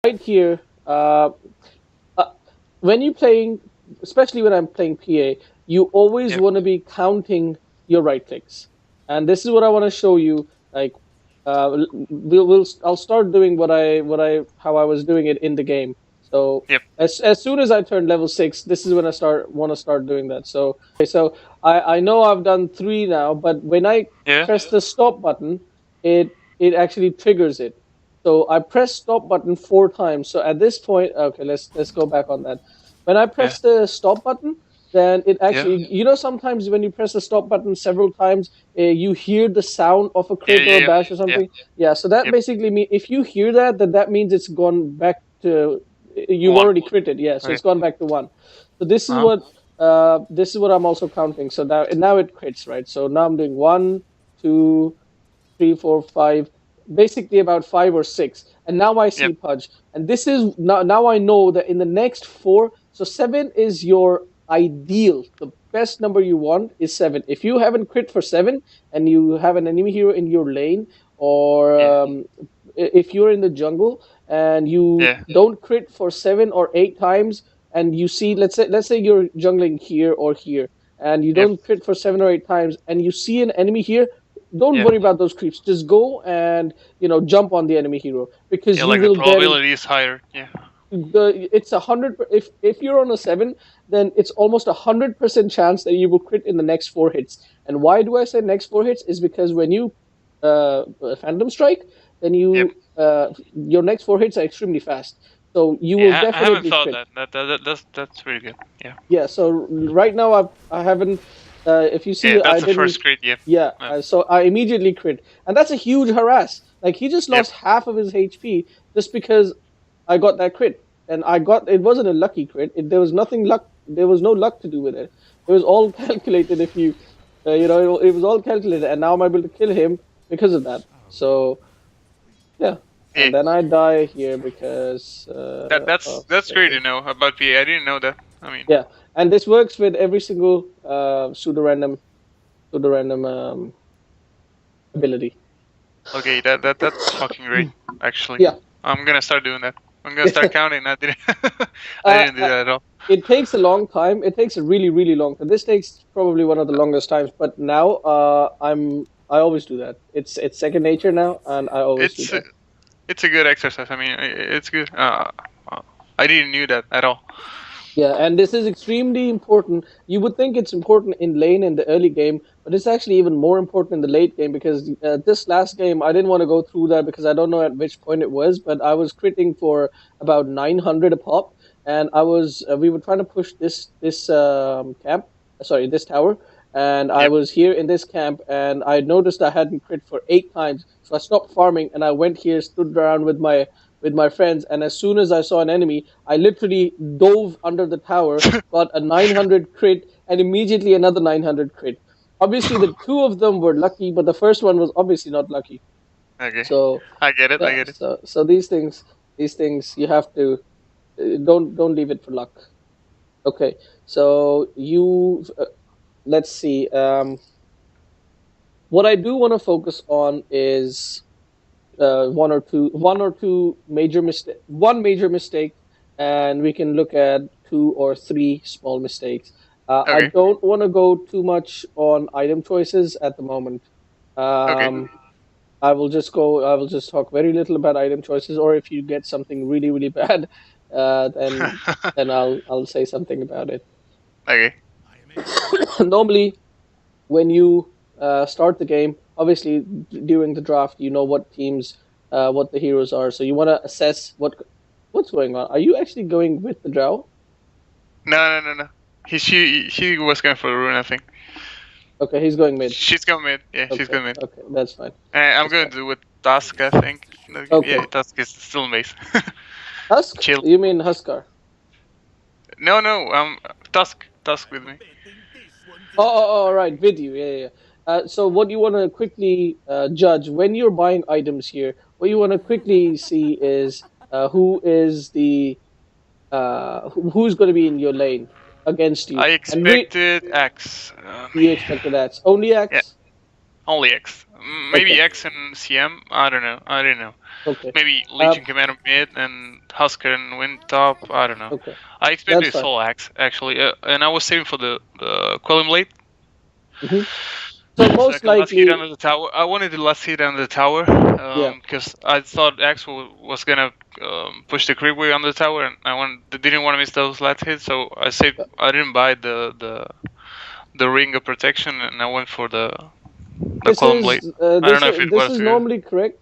right here, uh, when you're playing, especially when I'm playing PA, you always Yep. want to be counting your right clicks, and this is what I want to show you. Like, I'll start doing how I was doing it in the game. So Yep. as soon as I turn level 6, this is when I want to start doing that. So okay, so I know I've done 3 now, but when I Yeah. press the stop button, it actually triggers it. So I press stop button 4 times. So at this point, okay, let's go back on that. When I Yeah. press the stop button, then it Yeah. actually, sometimes when you press the stop button several times, you hear the sound of a Yeah. crit or a Yeah. bash or Yeah. something. Yeah, so that Yep. basically means if you hear that, then that means it's gone back to you've One. already critted. Yeah, so Okay. it's gone back to 1. So this is Uh-huh. what I'm also counting. So now it crits, right? So now I'm doing 1, 2, 3, 4, 5, basically about 5 or 6. And now I see Yep. Pudge. And this is now I know that in the next 4, so 7 is your ideal. The best number you want is 7. If you haven't crit for 7 and you have an enemy hero in your lane, or Yeah. if you're in the jungle and you Yeah. don't crit for 7 or 8 times, and you see, let's say you're jungling here or here, and you Yep. don't crit for 7 or 8 times, and you see an enemy here, don't Yeah. worry about those creeps. Just go and jump on the enemy hero, because Yeah. you Like the will get it. probability is higher. Yeah. It's 100. If you're on a 7, then it's almost 100% chance that you will crit in the next 4 hits. And why do I say next 4 hits? Is because when you Phantom Strike, then Yep. your next 4 hits are extremely fast. So you will Yeah. I haven't definitely thought crit. that's really good. Yeah. Yeah, so right now I haven't. If you Yeah. see, I That's the didn't. first crit. Yep. Yeah, Yeah. so I immediately crit, and that's a huge harass. Like, he just Yep. lost half of his HP just because I got that crit, and it wasn't a lucky crit. There was nothing luck. There was no luck to do with it. It was all calculated. If you, it was all calculated, and now I'm able to kill him because of that. So yeah, Yeah. and then I die here because That's great to know about PA. I didn't know that. I mean. yeah, and this works with every single pseudo random ability. Okay. That's fucking great. Actually, Yeah. I'm gonna start doing that. I'm gonna start counting. I didn't. I uh, didn't do uh, that at all. it takes a long time. It takes a really, really long time. This takes probably one of the longest times. But now, I always do that. It's second nature now, and I always do It's that. it's a good exercise. I mean, it's good. I didn't knew that at all. Yeah, and this is extremely important. You would think it's important in lane in the early game, but it's actually even more important in the late game, because this last game I didn't want to go through that because I don't know at which point it was, but I was critting for about 900 a pop, and we were trying to push this tower, and I Yep. was here in this camp, and I noticed I hadn't crit for 8 times, so I stopped farming and I went here, stood around with my friends, and as soon as I saw an enemy, I literally dove under the tower, got a 900 crit, and immediately another 900 crit. Obviously, the two of them were lucky, but the first one was obviously not lucky. Okay. So I get it. I yeah, get it. so these things you have to, don't leave it for luck. Okay, so let's see. What I do want to focus on is one or two major mistake, and we can look at 2 or 3 small mistakes. I Okay. don't want to go too much on item choices at the moment. Okay. I will just talk very little about item choices, or if you get something really, really bad, then I'll say something about it. Okay. Normally, when you start the game, obviously during the draft, you know what the heroes are. So you want to assess what's going on. Are you actually going with the Drow? No, no, no, no. She was going for the rune. I think Okay, he's going mid. she's going mid. Yeah, she's Okay, going mid. okay, that's fine. I'm That's going fine. to do with Dusk. I think. Okay, Yeah, Dusk is still in base. Husk? Chill. You mean Huskar? No, no. Dusk with me. Oh, right, with you. Yeah, yeah, yeah. So what you want to quickly judge when you're buying items here, what you want to quickly see is who's going to be in your lane against you. I And expected X. you expected X. Only Yeah, X? only X. Maybe Okay, X and CM. I don't know. I don't know. okay, Maybe uh, Legion Commander mid and Husker and Wind top. I don't know. okay. I That's expected fine. Soul Axe actually, and I was saving for the Quelling Blade. Hmm. So So I most can last hit likely, under the tower. I wanted the last hit under the tower, yeah. because I thought Axe was gonna push the creep way under the tower, and didn't want to miss those last hits. So I saved. I didn't buy the ring of protection, and I went for the This Quelling Blade. is I don't know if it this was is good. normally correct.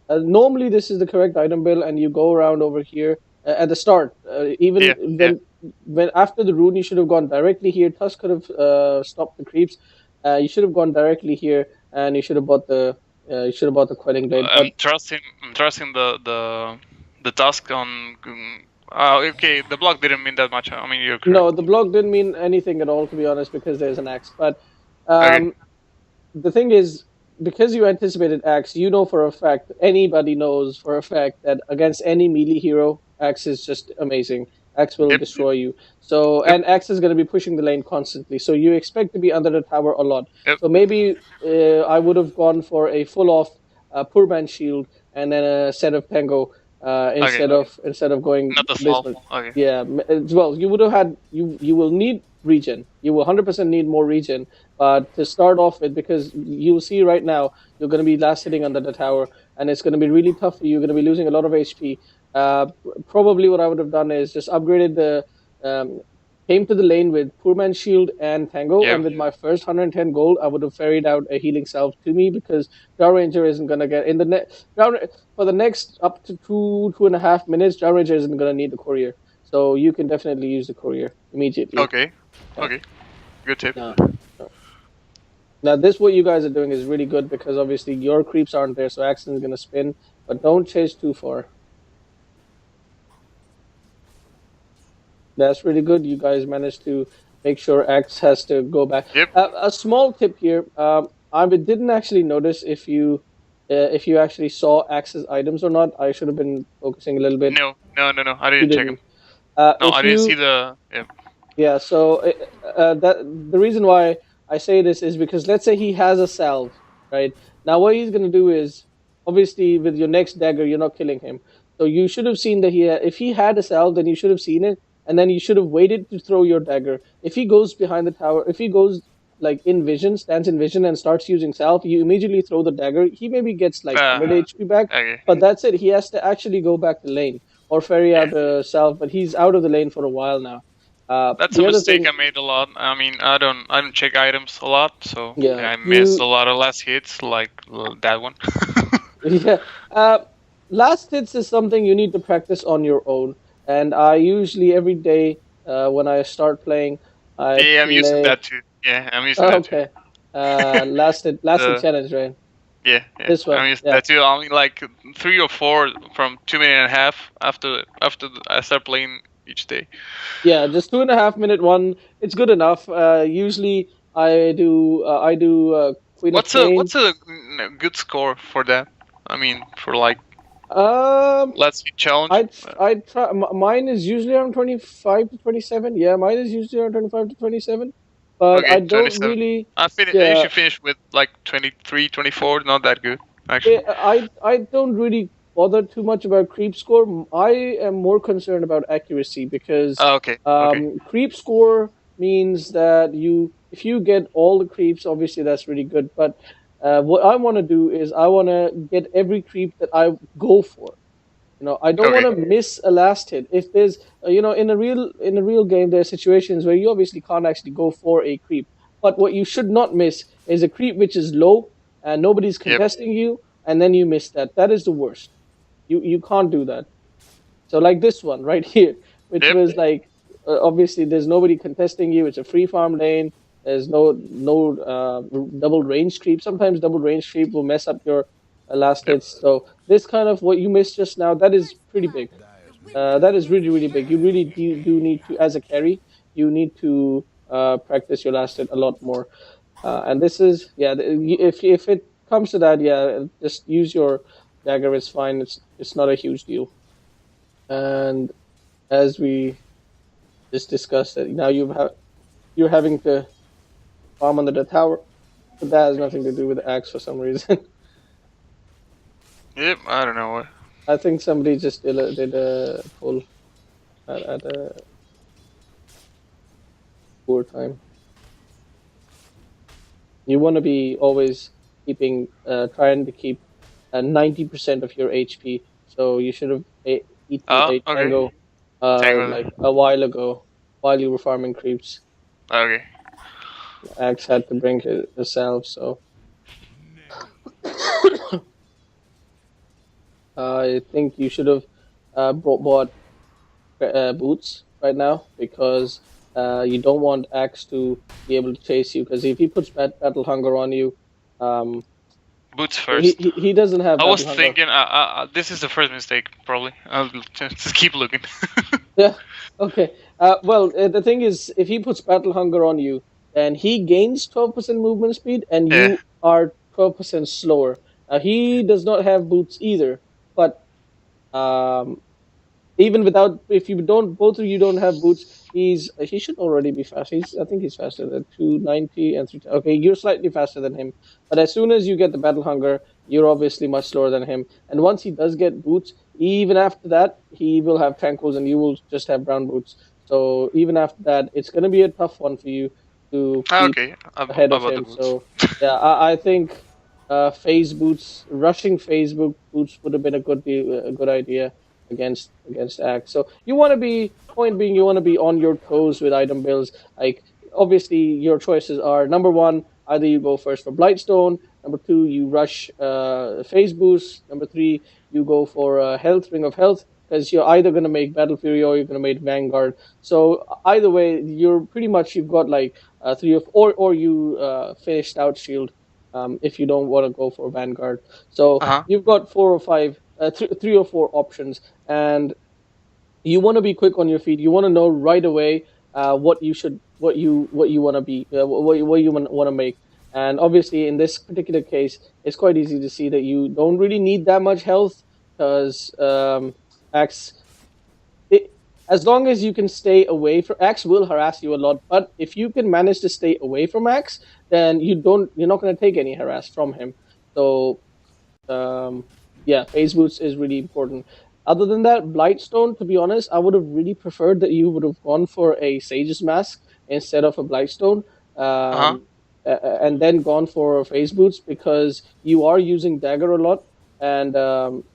Normally, this is the correct item bill, and you go around over here at the start. Even Yeah, yeah. when after the rune, you should have gone directly here. Tusk could have stopped the creeps. You should have gone directly here, and you should have bought the quelling blade. But I'm trusting the task on. Okay, the block didn't mean that much. I mean, you're no, correct. the block didn't mean anything at all, to be honest, because there's an axe. But Okay. um, the thing is, because you anticipated Axe, you know for a fact, anybody knows for a fact that against any melee hero, Axe is just amazing. Axe will Yep. destroy you. So, Yep. and Axe is going to be pushing the lane constantly. So you expect to be under the tower a lot. Yep. So maybe I would have gone for a full off poor man shield and then a set of Tango Okay. instead of going Not the this small. much. Okay. Yeah, well, you would have had you will need regen. You will 100% need more regen, but to start off with, because you'll see right now, you're going to be last sitting under the tower, and it's going to be really tough for you. You're going to be losing a lot of HP. Probably what I would have done is just upgraded um, came to the lane with Poor Man's Shield and Tango, Yeah. and with my first 110 gold, I would have ferried out a healing salve to me because Drow Ranger isn't going to get in the for the next up to 2.5 minutes. Drow Ranger isn't going to need the courier, so you can definitely use the courier immediately. Okay. Yeah. Okay. Good tip. No. Now, this what you guys are doing is really good because obviously your creeps aren't there, so Axton is gonna spin, but don't chase too far. That's really good. You guys managed to make sure Axe has to go back. Yep. A small tip here. Didn't actually notice if you actually saw Axe's items or not. I should have been focusing a little bit. No. No. No. No. I You didn't check him. didn't. No, I If didn't see you the. Yeah. Yeah, so that the reason why I say this is because let's say he has a salve, right? Now what he's gonna do is obviously with your next dagger you're not killing him, so you should have seen that if he had a salve, then you should have seen it, and then you should have waited to throw your dagger. If he goes behind the tower, if he goes like in vision, stands in vision, and starts using salve, you immediately throw the dagger. He maybe gets like 100 HP back, Okay. but that's it. He has to actually go back to lane or ferry Yeah. out a salve, but he's out of the lane for a while now. That's a The other mistake thing, I made a lot. I mean, I don't check items a lot, so yeah, I missed a you, lot of last hits like that one. yeah. Uh, Last hits is something you need to practice on your own, and I usually every day when I start playing, I Yeah, I'm using play. that too. Yeah, I'm using Oh, that too. okay. Last hit The challenge, right? yeah, This one, I'm using yeah, that too. I mean, like 3 or 4 from 2 minutes and a half after I start playing each day. yeah. Just 2.5 minute one. It's good enough. Usually I do Queen of Pain. What's a good score for that? I mean, for like Um, let's see challenge. I try. Mine is usually around 25 to 27. Yeah, mine is usually around 25 to 27. But I Okay, don't 27. really. I Yeah, usually finish with like 23, 24. Not that good actually. I don't really bother too much about creep score. I am more concerned about accuracy because Oh, okay, okay. creep score means that if you get all the creeps, obviously that's really good. But what I want to do is I want to get every creep that I go for. I don't want Okay. to miss a last hit. If there's, in a real game, there are situations where you obviously can't actually go for a creep. But what you should not miss is a creep which is low and nobody's Yep. contesting you, and then you miss that. That is the worst. You can't do that. So like this one right here, which Yep. was like obviously there's nobody contesting you. It's a free farm lane. There's no double range creep. Sometimes double range creep will mess up your last Yep. hits. So this kind of what you missed just now, that is pretty big. That is really really big. You really do need to, as a carry, you need to practice your last hit a lot more. And this is yeah. If it comes to that, yeah, just use your dagger. It's fine. It's not a huge deal. And as we just discussed, that now you're having to farm under the tower. but that has nothing to do with Axe for some reason. Yep, I don't know what. I think somebody just did a poll at a poor time. You want to be always trying to keep 90% of your HP. So you should have eaten Oh, a okay. tango Tango. like a while ago while you were farming creeps. Okay. Axe had to bring it herself, so I think you should have bought boots right now because you don't want Axe to be able to chase you because if he puts battle hunger on you, um, Boots he, first. he he doesn't have I was battle hunger. thinking, this is the first mistake, probably. I'll just keep looking. Yeah. Okay. Well, the thing is, if he puts battle hunger on you, then he gains 12% movement speed, and Yeah. you are 12% slower. He does not have boots either, but um, even without, if you don't, both of you don't have boots, he should already be fast. I think he's faster than 290 and 3. Okay, you're slightly faster than him, but as soon as you get the battle hunger, you're obviously much slower than him. And once he does get boots, even after that, he will have tranquils, and you will just have brown boots. So even after that, it's going to be a tough one for you to keep Okay. ahead of About the him. boots. So yeah, I think phase boots, rushing phase boots would have been a good idea against Axe. So you want to be point being you want to be on your toes with item builds. Like obviously your choices are number one, either you go first for Blightstone, number two you rush phase boost, number three you go for health ring of health because you're either going to make Battle Fury or you're going to make Vanguard. So either way, you're pretty much you've got like three of or you finish Stout Shield if you don't want to go for Vanguard. So Uh huh. you've got four or five, three or four options, and you want to be quick on your feet. You want to know right away what you want to be, what you want to make. And obviously, in this particular case, it's quite easy to see that you don't really need that much health because Axe it, as long as you can stay away from Axe will harass you a lot, but if you can manage to stay away from Axe, then you're not going to take any harass from him. So um, yeah, phase boots is really important. Other than that, Blightstone, to be honest, I would have really preferred that you would have gone for a Sage's Mask instead of a Blightstone, Uh huh. and then gone for phase boots because you are using dagger a lot, and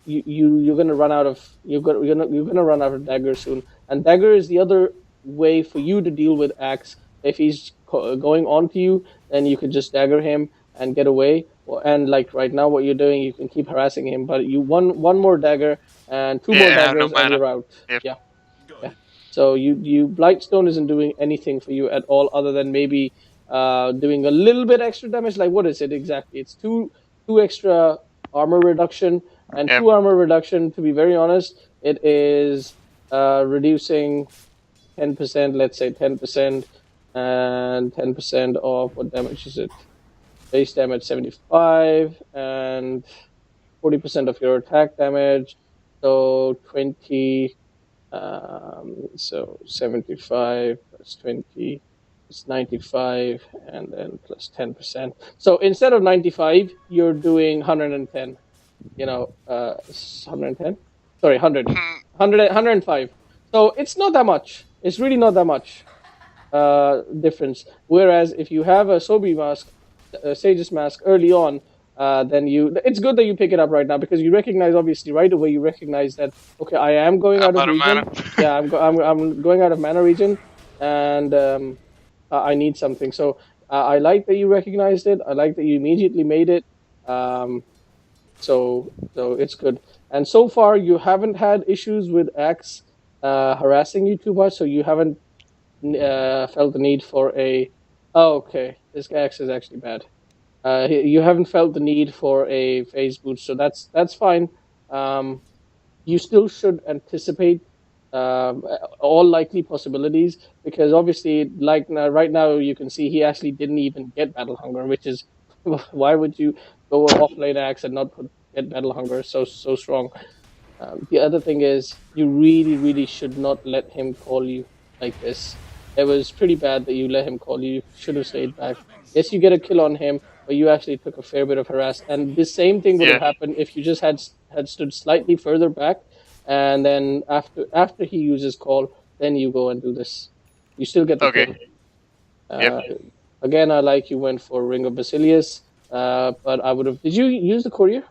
you're gonna run out of you're gonna run out of dagger soon. And dagger is the other way for you to deal with Axe. If he's going on to you, then you could just dagger him and get away. And like right now, what you're doing, you can keep harassing him, but you one more dagger and two Yeah, more and I have no daggers, and mana. you're out. Yep. Yeah, yeah. So you Blightstone isn't doing anything for you at all, other than maybe doing a little bit extra damage. Like what is it exactly? It's two extra armor reduction and Yep. two armor reduction. To be very honest, it is reducing 10%. Let's say 10%, and 10% of what damage is it? Base damage 75 and 40% of your attack damage. So 20, so 75 plus 20 is 95 and then plus 10%. So instead of 95, you're doing 110, 110? Sorry, 100. Hmm. 105. So it's not that much. It's really not that much difference. Whereas if you have a Sobi mask, a Sage's mask early on, then it's good that you pick it up right now because you recognize obviously right away you recognize that okay I am going I'm out of out of region. mana. Yeah, I'm going out of mana region, and I need something. So I like that you recognized it. I like that you immediately made it. Um, so it's good. And so far you haven't had issues with Axe harassing you too much. So you haven't felt the need for a. Oh, okay, this Axe is actually bad. You haven't felt the need for a phase boost, so that's fine. Um, you still should anticipate um, all likely possibilities because obviously, like now, right now, you can see he actually didn't even get battle hunger, which is why would you go off lane axe and not get battle hunger so strong? The other thing is, you really, really should not let him call you like this. It was pretty bad that you let him call you. You should have stayed back. Yes, you get a kill on him, but you actually took a fair bit of harass. And the same thing would have Yeah. happened if you just had stood slightly further back, and then after he uses call, then you go and do this. You still get the Okay. kill. Yep. Again, I like you went for Ring of Basilius, but I would have. Did you use the courier?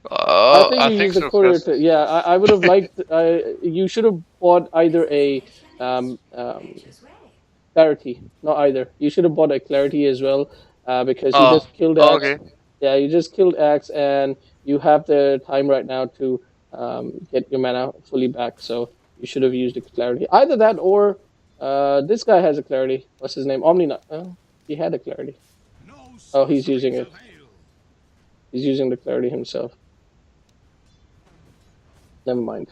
I think I you think used the so, courier cause to. Yeah, I would have liked. You should have bought either a um, um, clarity, not either. You should have bought a clarity as well, because you just killed Axe. okay. Yeah, you just killed Axe, and you have the time right now to get your mana fully back. So you should have used a clarity. Either that or this guy has a clarity. What's his name? Omni. He had a clarity. Oh, he's using it. He's using the clarity himself. Never mind.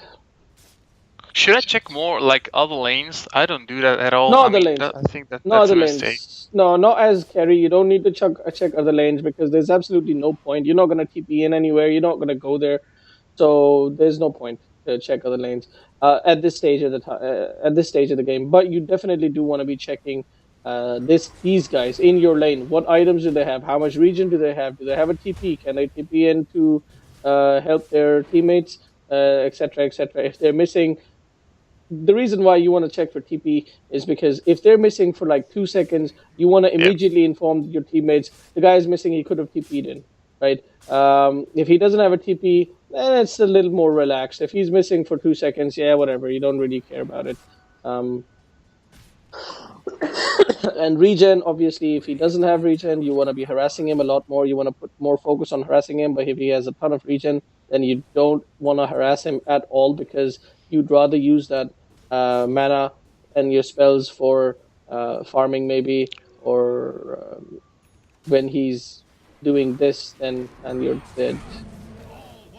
Should I check more like other lanes? I don't do that at all. No I other mean, lanes. I think No that's a other mistake. lanes. No, not as carry. You don't need to check other lanes because there's absolutely no point. You're not going to TP in anywhere. You're not going to go there. So there's no point to check other lanes at this stage of the at this stage of the game. But you definitely do want to be checking these guys in your lane. What items do they have? How much regen do they have? Do they have a TP? Can they TP in to help their teammates, etc., etc. If they're missing, the reason why you want to check for TP is because if they're missing for like 2 seconds, you want to immediately inform your teammates the guy is missing. He could have TP'd in, right? If he doesn't have a TP, then it's a little more relaxed. If he's missing for 2 seconds, yeah, whatever. You don't really care about it. And regen, obviously, if he doesn't have regen, you want to be harassing him a lot more. You want to put more focus on harassing him. But if he has a ton of regen, then you don't want to harass him at all because you'd rather use that mana and your spells for farming, maybe, or when he's doing this, then and you're dead.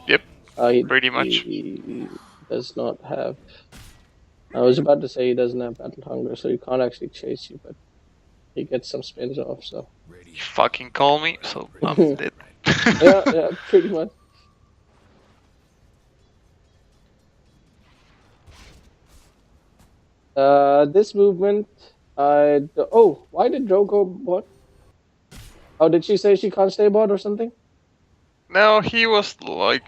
Yep. He, Pretty much. he does not have. I was about to say he doesn't have battle hunger, so he can't actually chase you, but he gets some spins off. So You fucking call me, so I'm dead. yeah, pretty much. This movement, why did Joe go bot? Oh, did she say she can't stay bot or something? No, he was like,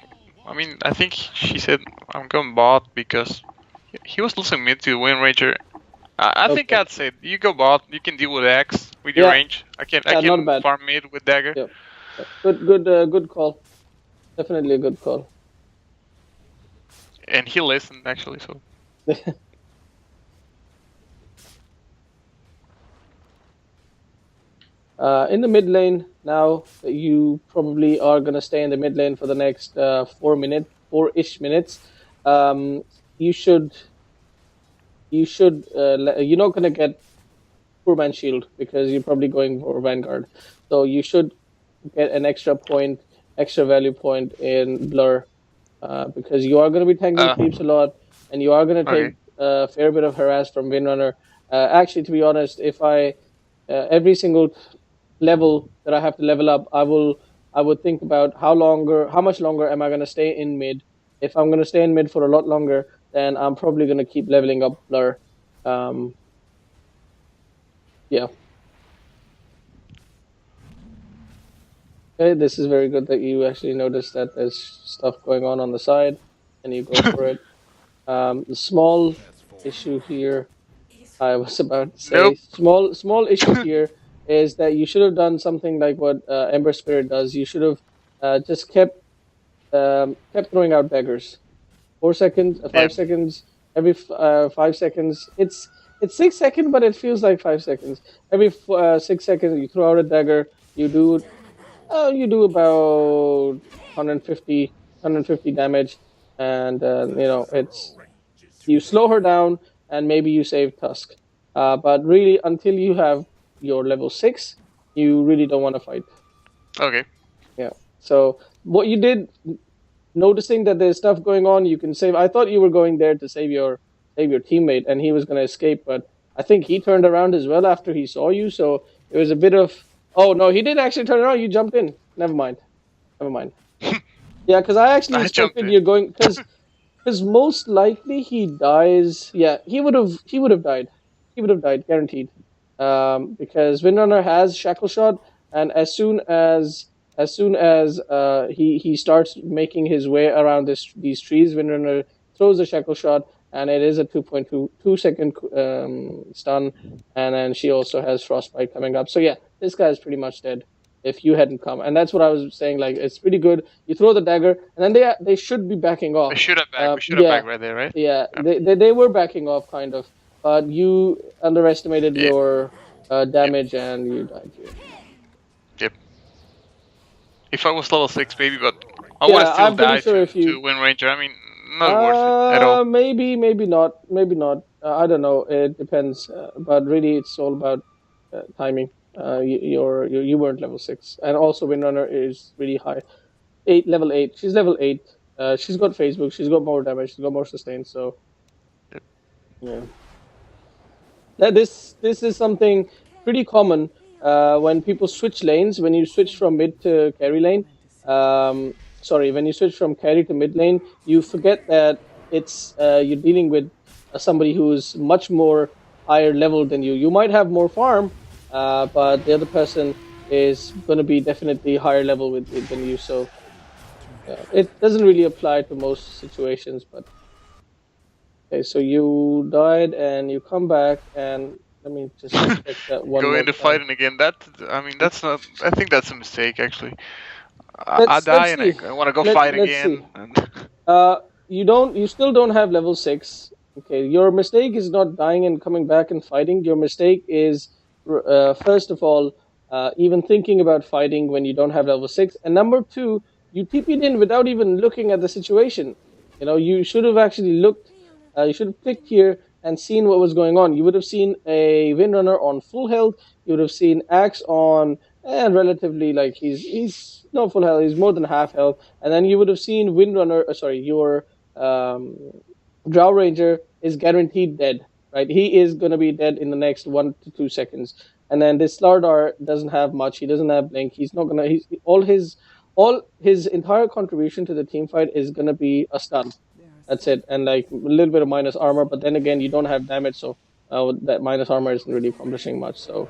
I mean, I think she said I'm going bot because he was losing mid to Wind Ranger. I think Okay. I'd say you go bot. You can deal with X with your Yeah. range. I Yeah, can not bad. farm mid with dagger. Yeah. Good call. Definitely a good call. And he listened actually, so In the mid lane now, you probably are gonna stay in the mid lane for the next 4-ish minutes. You should. You're not gonna get poor man shield because you're probably going for vanguard. So you should get an extra value point in blur, because you are going to be tanking creeps a lot, and you are going to take a fair bit of harass from Windrunner. Actually, to be honest, if I every single level that I have to level up, I would think about how much longer am I going to stay in mid. If I'm going to stay in mid for a lot longer, then I'm probably going to keep leveling up blur. Yeah. Okay, this is very good that you actually noticed that there's stuff going on the side, and you go for it. The small issue here, I was about to say, small issue here is that you should have done something like what Ember Spirit does. You should have just kept throwing out daggers. 4 seconds, 5 seconds, every 5 seconds. It's 6 seconds, but it feels like 5 seconds. Every 6 seconds, you throw out a dagger. You do about 150 damage, and it's you slow her down, and maybe you save Tusk. But really, until you have your level 6, you really don't want to fight. Okay. Yeah. So what you did, noticing that there's stuff going on, you can save. I thought you were going there to save your teammate, and he was going to escape, but I think he turned around as well after he saw you. So it was a bit of. Oh no, he did actually turn around. You jumped in. Never mind. Yeah, because I actually expected you going because most likely he dies. Yeah, he would have died. He would have died, guaranteed. Because Windrunner has Shackle Shot, and as soon as he starts making his way around these trees, Windrunner throws a shackle shot, and it is a 2.22 second stun, and then she also has frostbite coming up. So yeah, this guy is pretty much dead if you hadn't come, and that's what I was saying. Like, it's pretty good. You throw the dagger, and then they should be backing We off. should have back. We should have Yeah, back right there, right? yeah, Yep. they were backing off kind of, but you underestimated Yeah. your Yep. damage and you died here. Yep. If I was level 6, maybe, but I would have Yeah, still I'm pretty died sure if to you Wind Ranger. I mean, not worth it at all. maybe not, maybe not. I don't know. It depends. But really, it's all about timing. You weren't level 6, and also Windrunner is really high. Level 8. She's level 8. She's got Facebook. She's got more damage. She's got more sustain. So Yep. yeah. This is something pretty common when people switch lanes. When you switch from mid to carry lane, when you switch from carry to mid lane, you forget that it's you're dealing with somebody who's much more higher level than you. You might have more farm, but the other person is going to be definitely higher level than you. So it doesn't really apply to most situations, but. Okay, so you died and you come back, and let me just check that one Go more into time. fighting again. I mean, that's not. I think that's a mistake, actually. I die Let's and see. I want to go fight Let's see. again. And You still don't have level 6. Okay, your mistake is not dying and coming back and fighting. Your mistake is, first of all, even thinking about fighting when you don't have level 6. And number two, you TP'd in without even looking at the situation. You know, you should have actually looked, you should have clicked here and seen what was going on. You would have seen a Windrunner on full health. You would have seen Axe on, and relatively, like, he's not full health, he's more than half health. And then you would have seen Windrunner, your um, Drow Ranger is guaranteed dead, right? He is going to be dead in the next 1 to 2 seconds. And then this Slardar doesn't have much. He doesn't have blink. He's not gonna. He's all his entire contribution to the team fight is gonna be a stun. That's it, and like a little bit of minus armor. But then again, you don't have damage, so that minus armor isn't really accomplishing much. So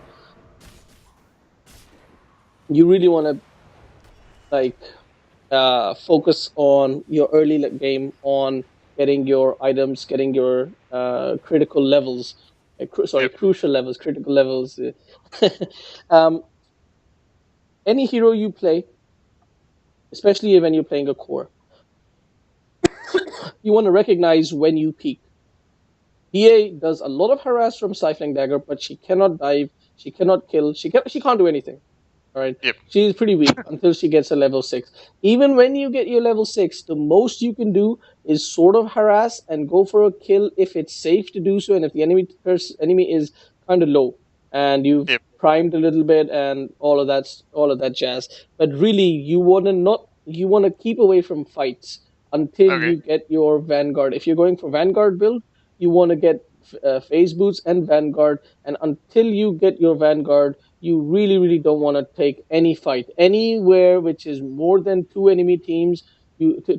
you really want to like focus on your early game on getting your items, getting your critical levels. Yep. Crucial levels, critical levels. um, any hero you play, especially when you're playing a core, you want to recognize when you peak. EA does a lot of harass from Siphoning Dagger, but she cannot dive, she cannot kill, she can't do anything. All right. Yep. She's pretty weak until she gets a level 6. Even when you get your level 6, the most you can do is sort of harass and go for a kill if it's safe to do so, and if the enemy is kind of low and you've Yep. primed a little bit and all of that jazz. But really, you want to keep away from fights until Okay. you get your Vanguard. If you're going for Vanguard build, you want to get phase boots and Vanguard, and until you get your Vanguard, you really, really don't want to take any fight anywhere which is more than two enemy teams.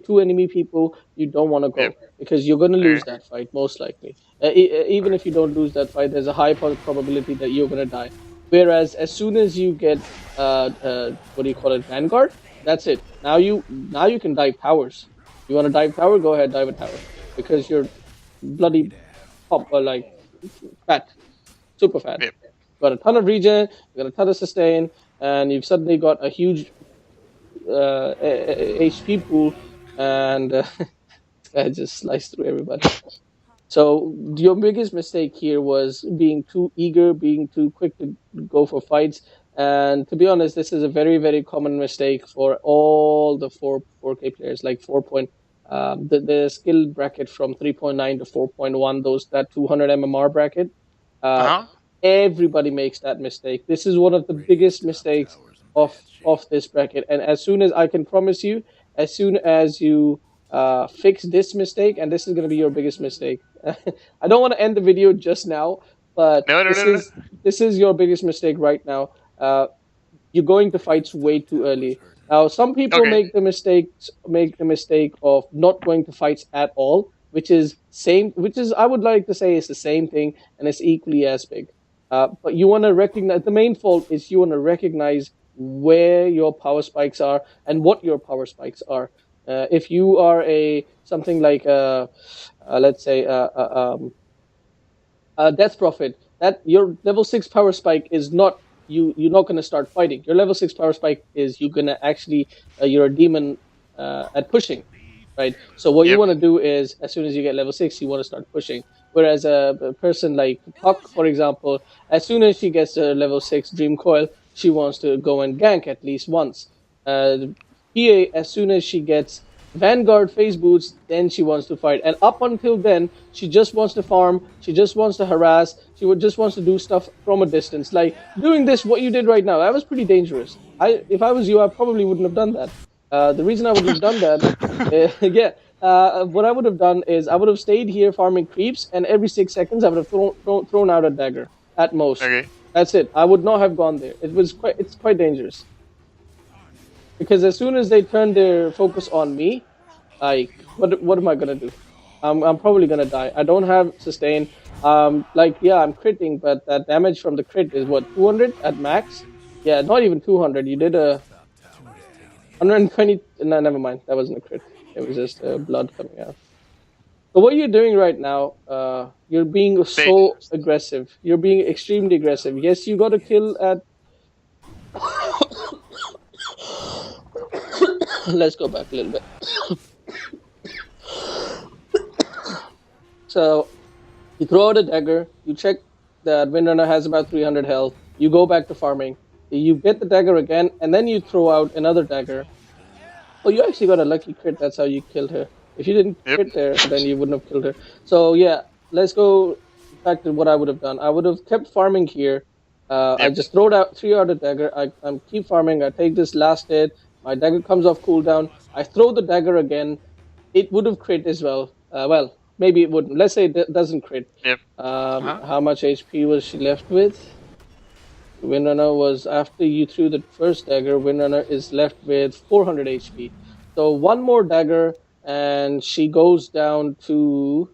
Two enemy people, you don't want to go Yep. because you're going to lose Okay. that fight most likely. Even if you don't lose that fight, there's a high probability that you're going to die. Whereas as soon as you get what do you call it, Vanguard, that's it. Now you can dive towers. You want to dive tower? Go ahead, dive a tower because you're bloody like fat, super fat. Yep. Got a ton of regen, you got a ton of sustain, and you've suddenly got a huge HP pool, and this guy just sliced through everybody. So your biggest mistake here was being too eager, being too quick to go for fights. And to be honest, this is a very, very common mistake for all the 4K players, like 4. The skill bracket from 3.9 to 4.1, that 200 MMR bracket. Uh huh. Everybody makes that mistake. This is one of the biggest mistakes of this bracket. And as soon as I can promise you, as soon as you fix this mistake, and this is going to be your biggest mistake. I don't want to end the video just now, but No. this is your biggest mistake right now. You're going to fights way too early. Now, some people Okay. make the mistake of not going to fights at all, which is I would like to say is the same thing and it's equally as big. But you want to recognize the main fault is you want to recognize where your power spikes are and what your power spikes are. If you are something like let's say Death Prophet, that your level 6 power spike is not you're not going to start fighting. Your level 6 power spike is you're going to actually you're a demon at pushing, right? So what you Yep. want to do is as soon as you get level 6, you want to start pushing. Whereas a person like Puck, for example, as soon as she gets a level 6 Dream Coil, she wants to go and gank at least once. PA, as soon as she gets Vanguard phase boots, then she wants to fight. And up until then, she just wants to farm. She just wants to harass. Just wants to do stuff from a distance. Like doing this, what you did right now, that was pretty dangerous. If I was you, I probably wouldn't have done that. The reason I wouldn't have done that, yeah, what I would have done is I would have stayed here farming creeps, and every 6 seconds I would have thrown out a dagger at most. Okay. That's it. I would not have gone there. It's quite dangerous. Because as soon as they turn their focus on me, like what am I gonna do? I'm probably gonna die. I don't have sustain. Like yeah, I'm critting, but that damage from the crit is what 200 at max. Yeah, not even 200. You did a 120. No, never mind. That wasn't a crit. It was just blood coming out. So what you're doing right now, you're being so aggressive. You're being extremely aggressive. Yes, you got a kill at. Let's go back a little bit. So you throw out a dagger. You check that Windrunner has about 300 health. You go back to farming. You get the dagger again, and then you throw out another dagger. Oh, you actually got a lucky crit. That's how you killed her. If you didn't crit there, then you wouldn't have killed her. So yeah, let's go back to what I would have done. I would have kept farming here. I just throw out a dagger. I'm keep farming. I take this last hit. My dagger comes off cooldown. I throw the dagger again. It would have crit as well. Well, maybe it wouldn't. Let's say it doesn't crit. Yep. How much HP was she left with? Windrunner was, after you threw the first dagger, Windrunner is left with 400 HP. So one more dagger, and she goes down to.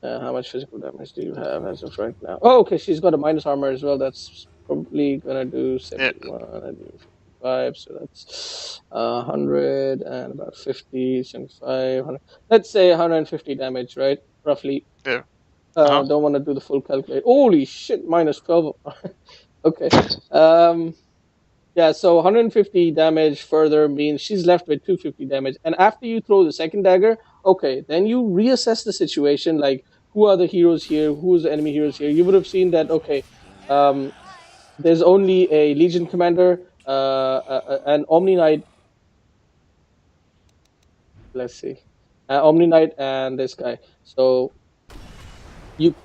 How much physical damage do you have as of right now? Oh, okay, she's got a minus armor as well. That's probably gonna do 71. I do 55, so that's 100 and about 50, 75, 100. Let's say 150 damage, right? Roughly. Yeah. Don't want to do the full calculate. Holy shit, minus 12. Okay. Yeah, so 150 damage further means she's left with 250 damage. And after you throw the second dagger, okay, then you reassess the situation, like who are the heroes here, who's the enemy heroes here. You would have seen that, okay, there's only a Legion Commander, an Omni Knight. Let's see. Omni Knight and this guy. So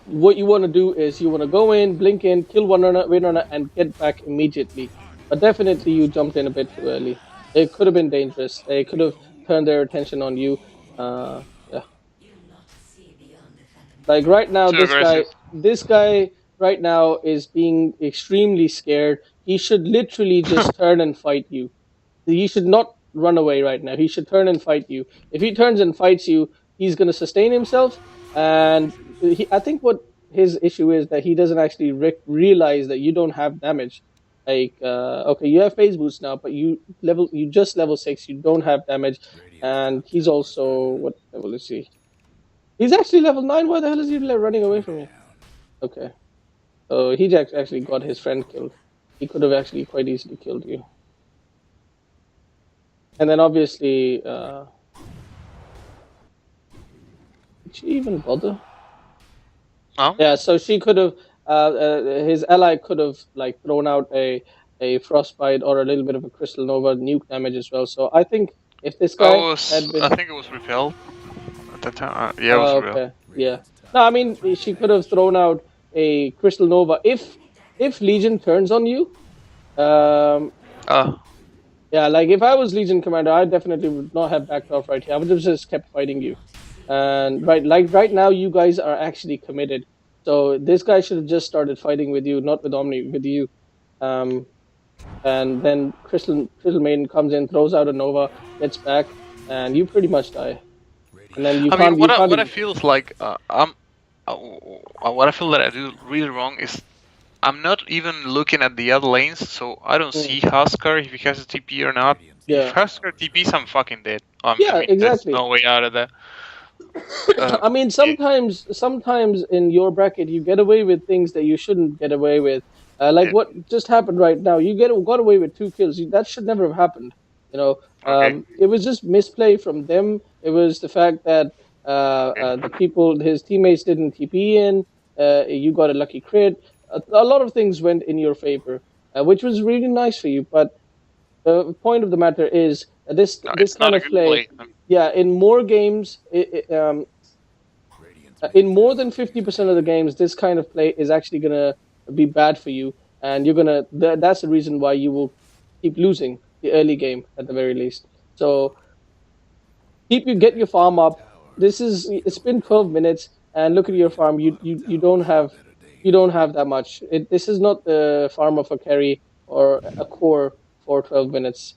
what you want to do is you want to go in, blink in, kill Windrunner, and get back immediately. But definitely you jumped in a bit too early. It could have been dangerous. They could have turned their attention on you. Yeah. Like right now, this guy right now is being extremely scared. He should literally just turn and fight you. He should not run away right now. He should turn and fight you. If he turns and fights you, he's going to sustain himself. And I think what his issue is that he doesn't actually realize that you don't have damage. Like, okay, you have phase boost now, but you just level 6. You don't have damage, and he's also what level is he? He's actually level 9. Why the hell is he running away from me? Okay, so he actually got his friend killed. He could have actually quite easily killed you. And then obviously, did she even bother? Oh. Yeah, so she could have. His ally could have like thrown out a frostbite or a little bit of a crystal nova nuke damage as well. So I think if this guy had been, I think it was repelled at that time. Yeah, it was repelled. Okay. Yeah. No, I mean she could have thrown out a crystal nova if Legion turns on you. Yeah, like if I was Legion Commander, I definitely would not have backed off right here. I would have just kept fighting you. And right now, you guys are actually committed. So this guy should have just started fighting with you, not with Omni, with you. And then Crystal Maiden comes in, throws out a Nova, gets back, and you pretty much die. And then what I feel is like what I feel that I do really wrong is I'm not even looking at the other lanes, so I don't see Huskar if he has a TP or not. If Yeah. Huskar TPs, I'm fucking dead. I Yeah, mean, there's exactly. no way out of that. I mean, Yeah. sometimes in your bracket you get away with things that you shouldn't get away with. Like Yeah. what just happened right now. You got away with 2 kills. That should never have happened. You know, Okay. it was just misplay from them. It was the fact that Okay. the people, his teammates, didn't TP in. You got a lucky crit. A lot of things went in your favor, which was really nice for you. But the point of the matter is No, this it's not kind a of good play. play. Yeah, in more games, in more than 50% of the games, this kind of play is actually going to be bad for you. And you're going to, that's the reason why you will keep losing the early game at the very least. So get your farm up. It's been 12 minutes and look at your farm. You don't have that much. This is not the farm of a carry or a core for 12 minutes.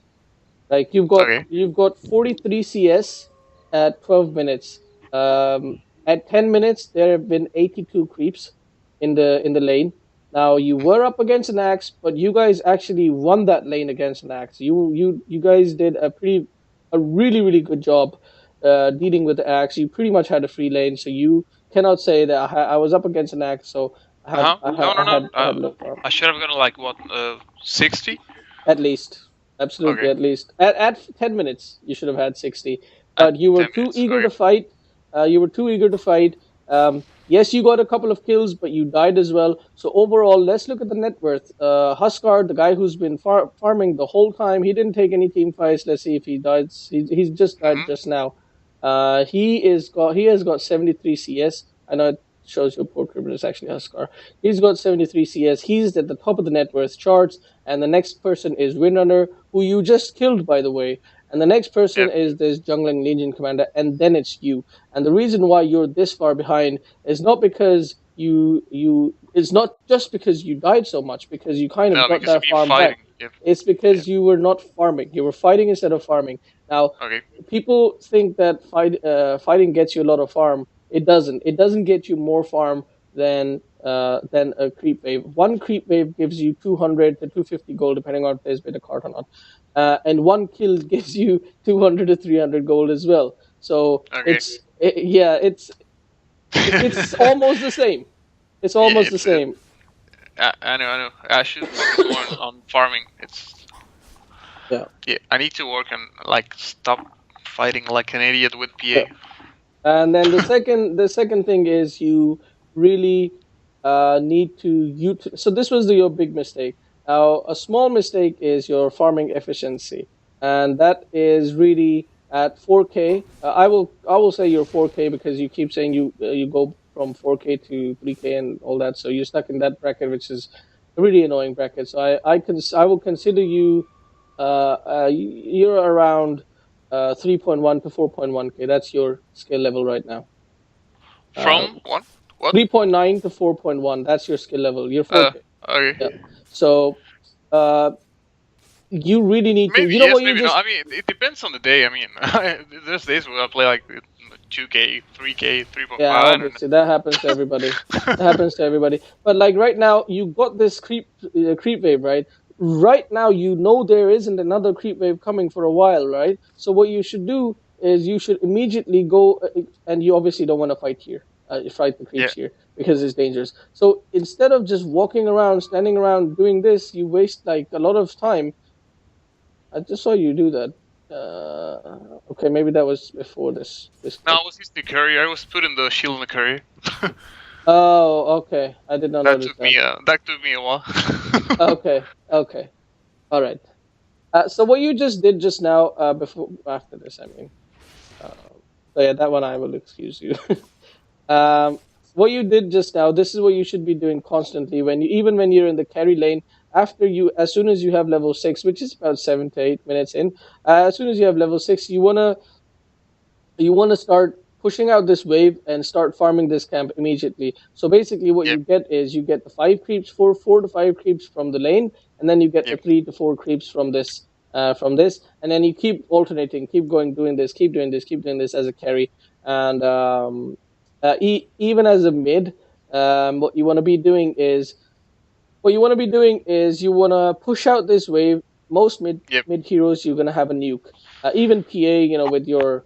Like Okay. you've got 43 CS at 12 minutes. At 10 minutes, there have been 82 creeps in the lane. Now you were up against an axe, but you guys actually won that lane against an axe. You guys did a really good job dealing with the axe. You pretty much had a free lane, so you cannot say that I was up against an axe, so No, no, no. I had no farm. I should have gone like what, 60? At least, absolutely, Okay. at least at 10 minutes, you should have had 60. At But you were 10 too minutes. eager Okay. to fight. You were too eager to fight. Yes, you got a couple of kills, but you died as well. So overall, let's look at the net worth. Huskar, the guy who's been farming the whole time, he didn't take any team fights. Let's see if he died. He's just died Hmm. just now. He has got 73 CS. I know it shows your port criminal is actually Huskar. He's got 73 CS. He's at the top of the net worth charts, and the next person is Windrunner, who you just killed, by the way. And the next person Yep. is this jungling Legion commander, and then it's you. And the reason why you're this far behind is not because it's not just because you died so much, because you kind of No, got because of that me farm back. fighting. Yep. It's Yeah. because you were not farming. You were fighting instead of farming. Now, Okay. people think that fighting gets you a lot of farm. It doesn't. It doesn't get you more farm than a creep wave. One creep wave gives you 200 to 250 gold, depending on if there's been a card or not. And one kill gives you 200 to 300 gold as well. So Okay. yeah, it's almost the same. It's Yeah, almost the same. I know, I know. I should focus more on farming. Yeah. Yeah, I need to work on like stop fighting like an idiot with PA. Yeah. And then the second thing is you really need to so this was your big mistake. Now a small mistake is your farming efficiency, and that is really at 4K. I will say you're 4K because you keep saying you go from 4K to 3K and all that, so you're stuck in that bracket, which is a really annoying bracket. So I will consider you you're around 3.1 to 4.1K. That's your skill level right now. Uh, From what? What? 3.9 to 4.1. That's your skill level. You're 4K. Okay. Yeah. So uh, you really need to. Maybe You know yes, what? You maybe no. just I mean, it depends on the day. I mean, there's days where I play like 2K, 3K, 3.5. yeah. I don't Obviously, that happens to everybody. That happens to everybody. But like right now, you got this creep wave, right? Right now, you know there isn't another creep wave coming for a while, right? So what you should do is you should immediately go, and you obviously don't want to fight here, fight the yeah. creeps here because it's dangerous. So instead of just walking around, standing around doing this, you waste like a lot of time. I just saw you do that. Okay, maybe that was before this No, clip. I was using the courier. I was putting the shield in the courier. Oh, okay. I did not notice that. That took me a while. Okay, okay, all right. So what you just did just now, before after this, I mean, uh, so yeah, that one I will excuse you. What you did just now, this is what you should be doing constantly when even when you're in the carry lane. As soon as you have level 6, which is about 7 to 8 minutes in, as soon as you have level 6, you want to start pushing out this wave and start farming this camp immediately. So basically, what yep. you get is you get the 5 creeps, four to five creeps from the lane, and then you get the Yep. 3 to 4 creeps from this, and then you keep alternating, keep going, doing this, keep doing this, keep doing this as a carry, and even as a mid, what you want to be doing is what you want to be doing is you want to push out this wave. Most Yep. mid heroes, you're gonna have a nuke. Even PA, with your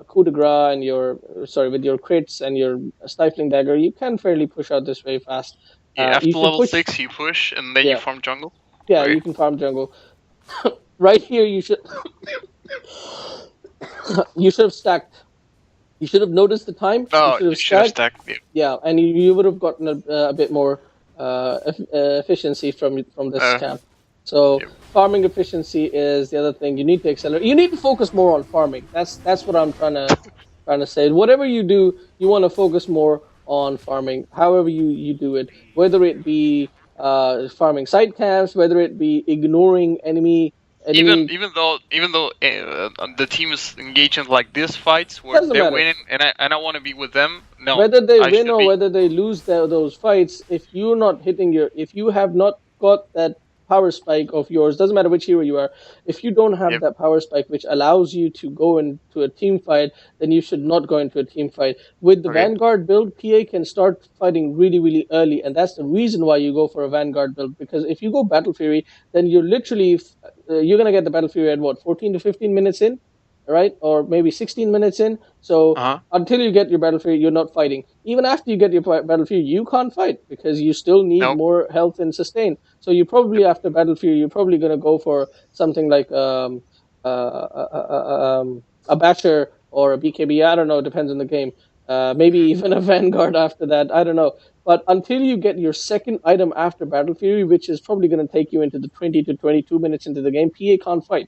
coup de grace and your sorry, with your crits and your stifling dagger, you can fairly push out this wave fast. Yeah. You After should level push. 6, you push, and then you Yeah, farm jungle. yeah, Okay. you can farm jungle. Right here, you should you should have stacked. You should have noticed the time. You Oh, should you have should have stacked. stacked. Yep. Yeah, and you would have gotten a bit more efficiency from this camp. So Yep. farming efficiency is the other thing you need to accelerate. You need to focus more on farming. That's what I'm trying to say. Whatever you do, you want to focus more on farming. However you do it, whether it be farming side camps, whether it be ignoring Even enemy even though the team is engaging like these fights where doesn't they're matter. winning, and I want to be with them. No, Whether they I win should or be. whether they lose those fights, if you have not got that power spike of yours, doesn't matter which hero you are, if you don't have Yep. that power spike which allows you to go into a team fight, then you should not go into a team fight. With the Okay. vanguard build, PA can start fighting really really early, and that's the reason why you go for a vanguard build. Because if you go battle fury, then you're gonna get the battle fury at what, 14 to 15 minutes in, right? Or maybe 16 minutes in. So Uh huh. until you get your battle fury, you're not fighting. Even after you get your battle fury, you can't fight because you still need Nope. more health and sustain. So you probably, Yep. after battle fury, you're probably going to go for something like a basher or a BKB. I don't know. It depends on the game. Maybe even a vanguard after that. I don't know. But until you get your second item after battle fury, which is probably going to take you into the 20 to 22 minutes into the game, PA can't fight.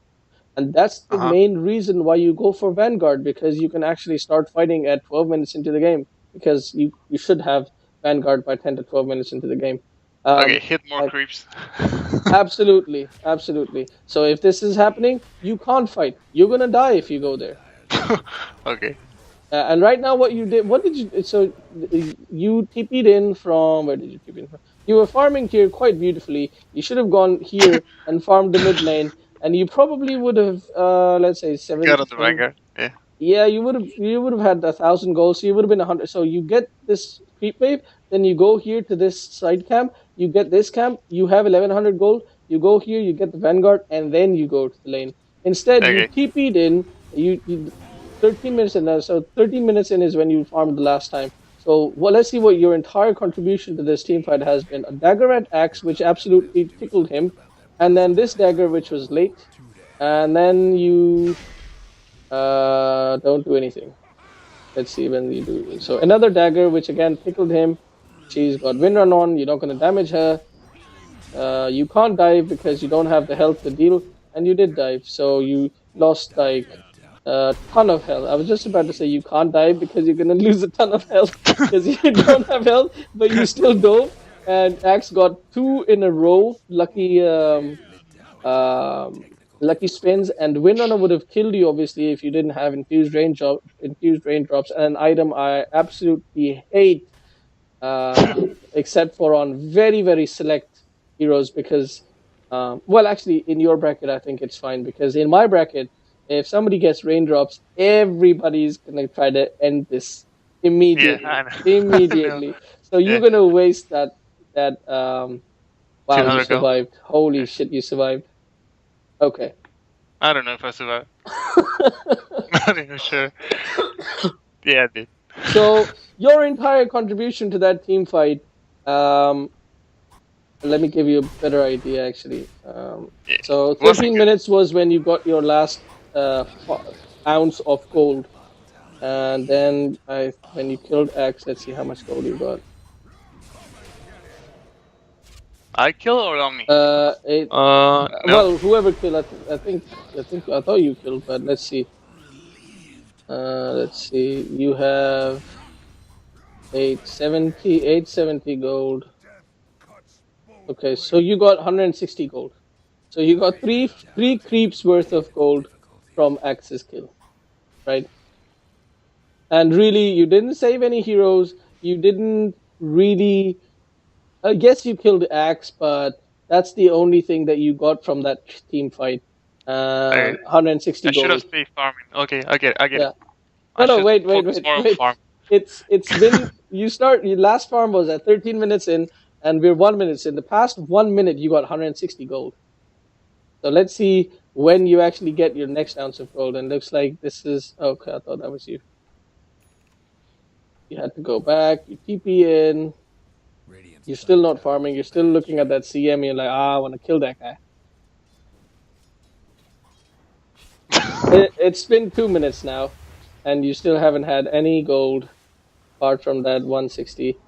And that's Uh the huh. main reason why you go for Vanguard, because you can actually start fighting at 12 minutes into the game, because you should have Vanguard by 10 to 12 minutes into the game. Okay. Um, Hit more like, creeps. absolutely, absolutely. So if this is happening, you can't fight. You're gonna die if you go there. Okay. And right now, what did you? So you TP'd in from where did you TP in from? You were farming here quite beautifully. You should have gone here and farmed the mid lane, and you probably would have, let's say Got on the 7. vanguard. Yeah. Yeah, you would have had 1,000 gold, so you would have been 100. So you get this creep wave, then you go here to this side camp, you get this camp, you have 1,100 gold, you go here, you get the vanguard, and then you go to the lane. Instead, you Okay. TP'd in, you 13 minutes in. So 13 minutes in is when you farmed the last time. So let's see what your entire contribution to this team fight has been. A dagger at axe, which absolutely tickled him, and then this dagger, which was late, and then you don't do anything. Let's see when you do. So another dagger, which again tickled him. She's got windrun on. You're not going to damage her. You can't dive because you don't have the health to deal, and you did dive, so you lost like a ton of health. I was just about to say you can't dive because you're going to lose a ton of health because you don't have health, but you still dove. And Axe got 2 in a row. Um, lucky spins, and Windrunner would have killed you obviously if you didn't have infused raindrops, an item I absolutely hate, except for on very very select heroes. Because well, actually in your bracket I think it's fine, because in my bracket, if somebody gets raindrops, everybody's gonna try to end this Yeah. immediately. I know. I know. Immediately. So you're Yeah. gonna waste that wow, you 200 gold. survived. Holy Yeah. shit, you survived. Okay. I don't know if I survived. Not even sure. Yeah, I did. So your entire contribution to that team fight, um, let me give you a better idea actually. Yeah. So Wasn't 13 good. minutes was when you got your last ounce of gold, and then when you killed X, let's see how much gold you got. I kill or on me? No. Well, whoever killed, I thought you killed, but let's see. Let's see. You have 870 gold. Okay, so you got 160 gold. So you got three creeps worth of gold from Axe's kill, right? And really, you didn't save any heroes. You didn't really. I guess you killed Axe, but that's the only thing that you got from that team fight. I 160 should have gold. stayed farming. Okay, I get it. I get Yeah. it. I No, should wait. focus more on farm. It's been, your last farm was at 13 minutes in, and we're 1 minute. In the past 1 minute, you got 160 gold. So let's see when you actually get your next ounce of gold. And looks like this is okay. I thought that was you. You had to go back. You TP in. You're still not farming. You're still looking at that CM. You're like, I want to kill that guy. It's been 2 minutes now, and you still haven't had any gold apart from that 160.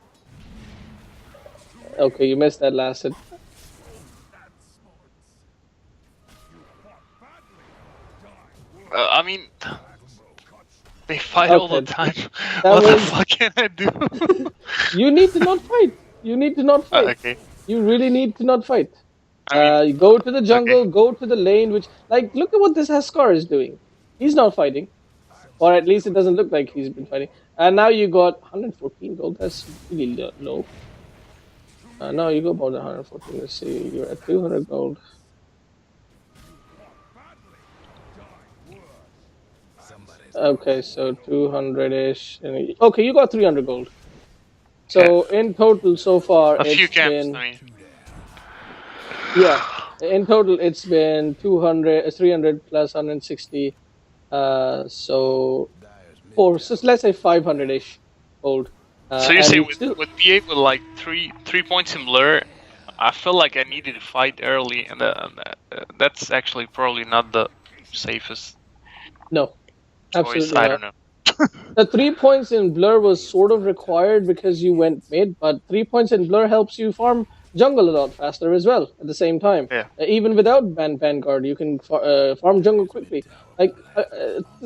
Okay, you missed that last hit. I mean, they fight all the Okay, time. that What the was. fuck can I do? You need to not fight. You need to not fight. Okay. You really need to not fight. I mean, You go to the jungle, okay. go to the lane, which, like, look at what this Haskar is doing. He's not fighting. Or at least it doesn't look like he's been fighting. And now you got 114 gold. That's really low. No, you go about 114. Let's see. You're at 200 gold. Okay, so 200-ish. Okay, you got 300 gold. So in total, so far, A few it's camps, been... I mean. Yeah, in total, it's been 200, 300 plus 160. So let's say 500-ish gold. So you and say you with still... BA with like three points in blur, I feel like I needed to fight early, and that's actually probably not the safest No, choice. absolutely I not. don't know. The 3 points in blur was sort of required because you went mid, but 3 points in blur helps you farm jungle a lot faster as well at the same time. Yeah. Even without vanguard, you can farm jungle quickly. Like,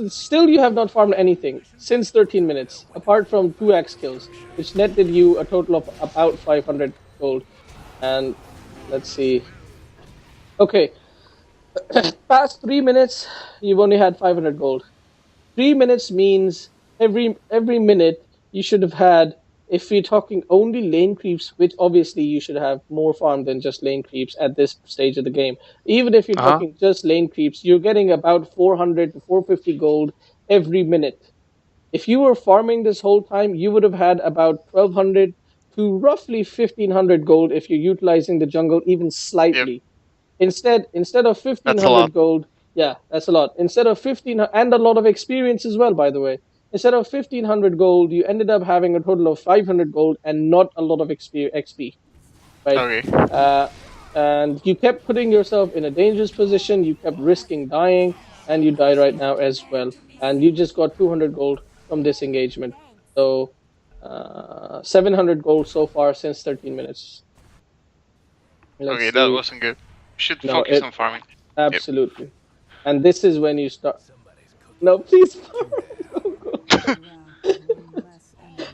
still you have not farmed anything since 13 minutes, apart from 2x kills, which netted you a total of about 500 gold. And let's see. Okay, past 3 minutes, you've only had 500 gold. 3 minutes means every minute you should have had, if you're talking only lane creeps, which obviously you should have more farm than just lane creeps at this stage of the game. Even if you're talking just lane creeps, you're getting about 400 to 450 gold every minute. If you were farming this whole time, you would have had about 1200 to roughly 1500 gold if you're utilizing the jungle even slightly. Yep. Instead of That's a 1500 lot. gold, yeah, that's a lot. Instead of 15, and a lot of experience as well, by the way. Instead of 1500 gold, you ended up having a total of 500 gold and not a lot of XP, right? Okay. And you kept putting yourself in a dangerous position. You kept risking dying, and you died right now as well. And you just got 200 gold from this engagement. So 700 gold so far since 13 minutes. Okay, that wasn't good. Should No, focus on farming. Absolutely. Yep. And this is when you start. No, please.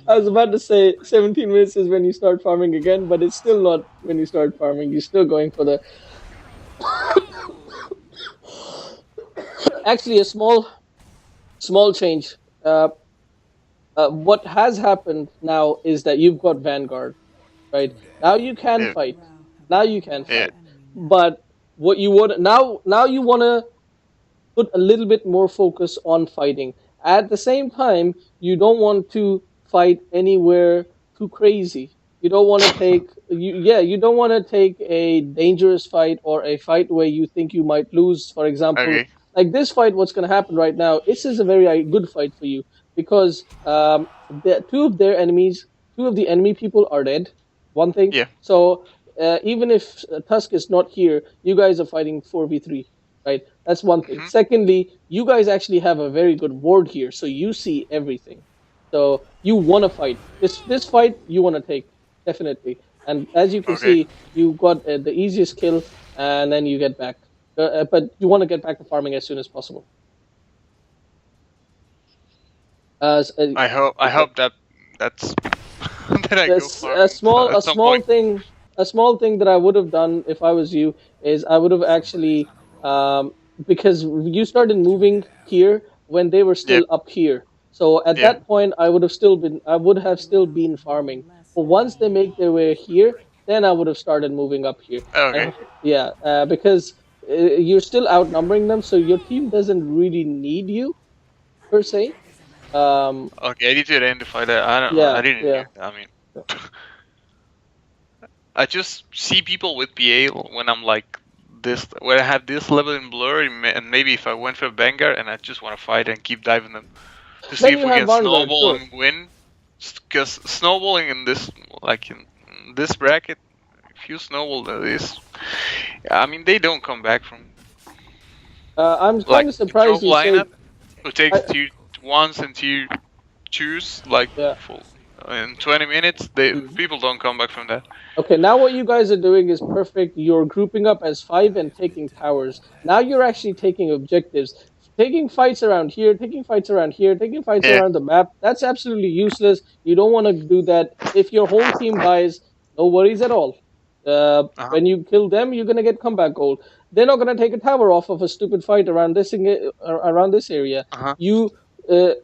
I was about to say 17 minutes is when you start farming again, but it's still not when you start farming. You're still going for the. Actually, a small change. What has happened now is that you've got Vanguard, right? Now you can fight. Now you can fight. But what you want now you want to put a little bit more focus on fighting. At the same time, you don't want to fight anywhere too crazy. You don't want to take you don't want to take a dangerous fight or a fight where you think you might lose. For example, like this fight, what's going to happen right now? This is a very good fight for you because two of the enemy people are dead. One thing. Yeah. So even if Tusk is not here, you guys are fighting 4v3, right? That's one thing. Mm-hmm. Secondly, you guys actually have a very good ward here, so you see everything. So you want to fight. This fight you want to take, definitely. And as you can see, you got the easiest kill, and then you get back. But you want to get back to farming as soon as possible. I hope that's that I go farming. A small thing that I would have done if I was you is I would have actually because you started moving here when they were still up here. So at that point, I would have still been farming. But once they make their way here, then I would have started moving up here. Okay. Because you're still outnumbering them, so your team doesn't really need you per se. Okay, I need to identify that. I didn't. I mean, I just see people with PA when I'm like this, when I have this level in blur, and maybe if I went for vanguard and I just want to fight and keep diving them to see Then if you we have can vanguard, snowball sure. and win. Because snowballing in this, like in this bracket, if you snowball this, I mean they don't come back from I'm like kind of control surprised you say. lineup who takes I, tier ones and tier twos like yeah. full in 20 minutes. They Mhm. people don't come back from that. Okay, now what you guys are doing is perfect. You're grouping up as five and taking towers. Now you're actually taking objectives. Taking fights around here, taking fights around here, taking fights Yeah. around the map, that's absolutely useless. You don't want to do that. If your whole team dies, no worries at all. Uh huh. When you kill them, you're going to get comeback gold. They're not going to take a tower off of a stupid fight around this area. Uh huh. You. Uh,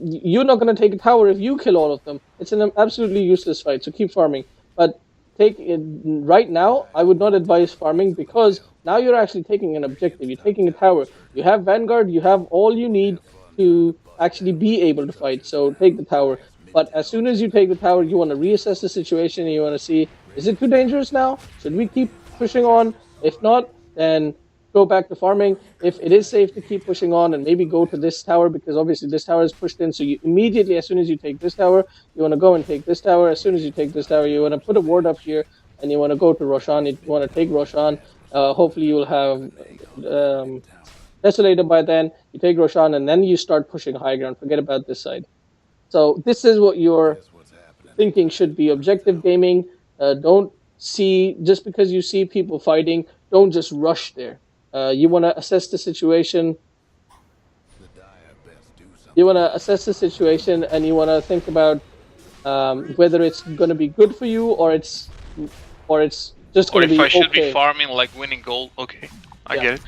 you're not going to take a tower if you kill all of them. It's an absolutely useless fight, so keep farming. But take it right now. I would not advise farming because now you're actually taking an objective. You're taking a tower. You have vanguard. You have all you need to actually be able to fight. So take the tower. But as soon as you take the tower, you want to reassess the situation. And you want to see, is it too dangerous now? Should we keep pushing on? If not, then go back to farming. If it is safe to keep pushing on and maybe go to this tower because obviously this tower is pushed in. So you immediately, as soon as you take this tower, you want to go and take this tower. As soon as you take this tower, you want to put a ward up here and you want to go to Roshan. You want to take Roshan. Hopefully, you will have Desolator by then. You take Roshan and then you start pushing high ground. Forget about this side. So, this is what you're thinking should be objective gaming. Don't see, just because you see people fighting, don't just rush there. You want to assess the situation. You want to assess the situation and you want to think about whether it's going to be good for you or it's just Or going to if be I should be okay. farming like winning gold, okay, I Yeah, get it.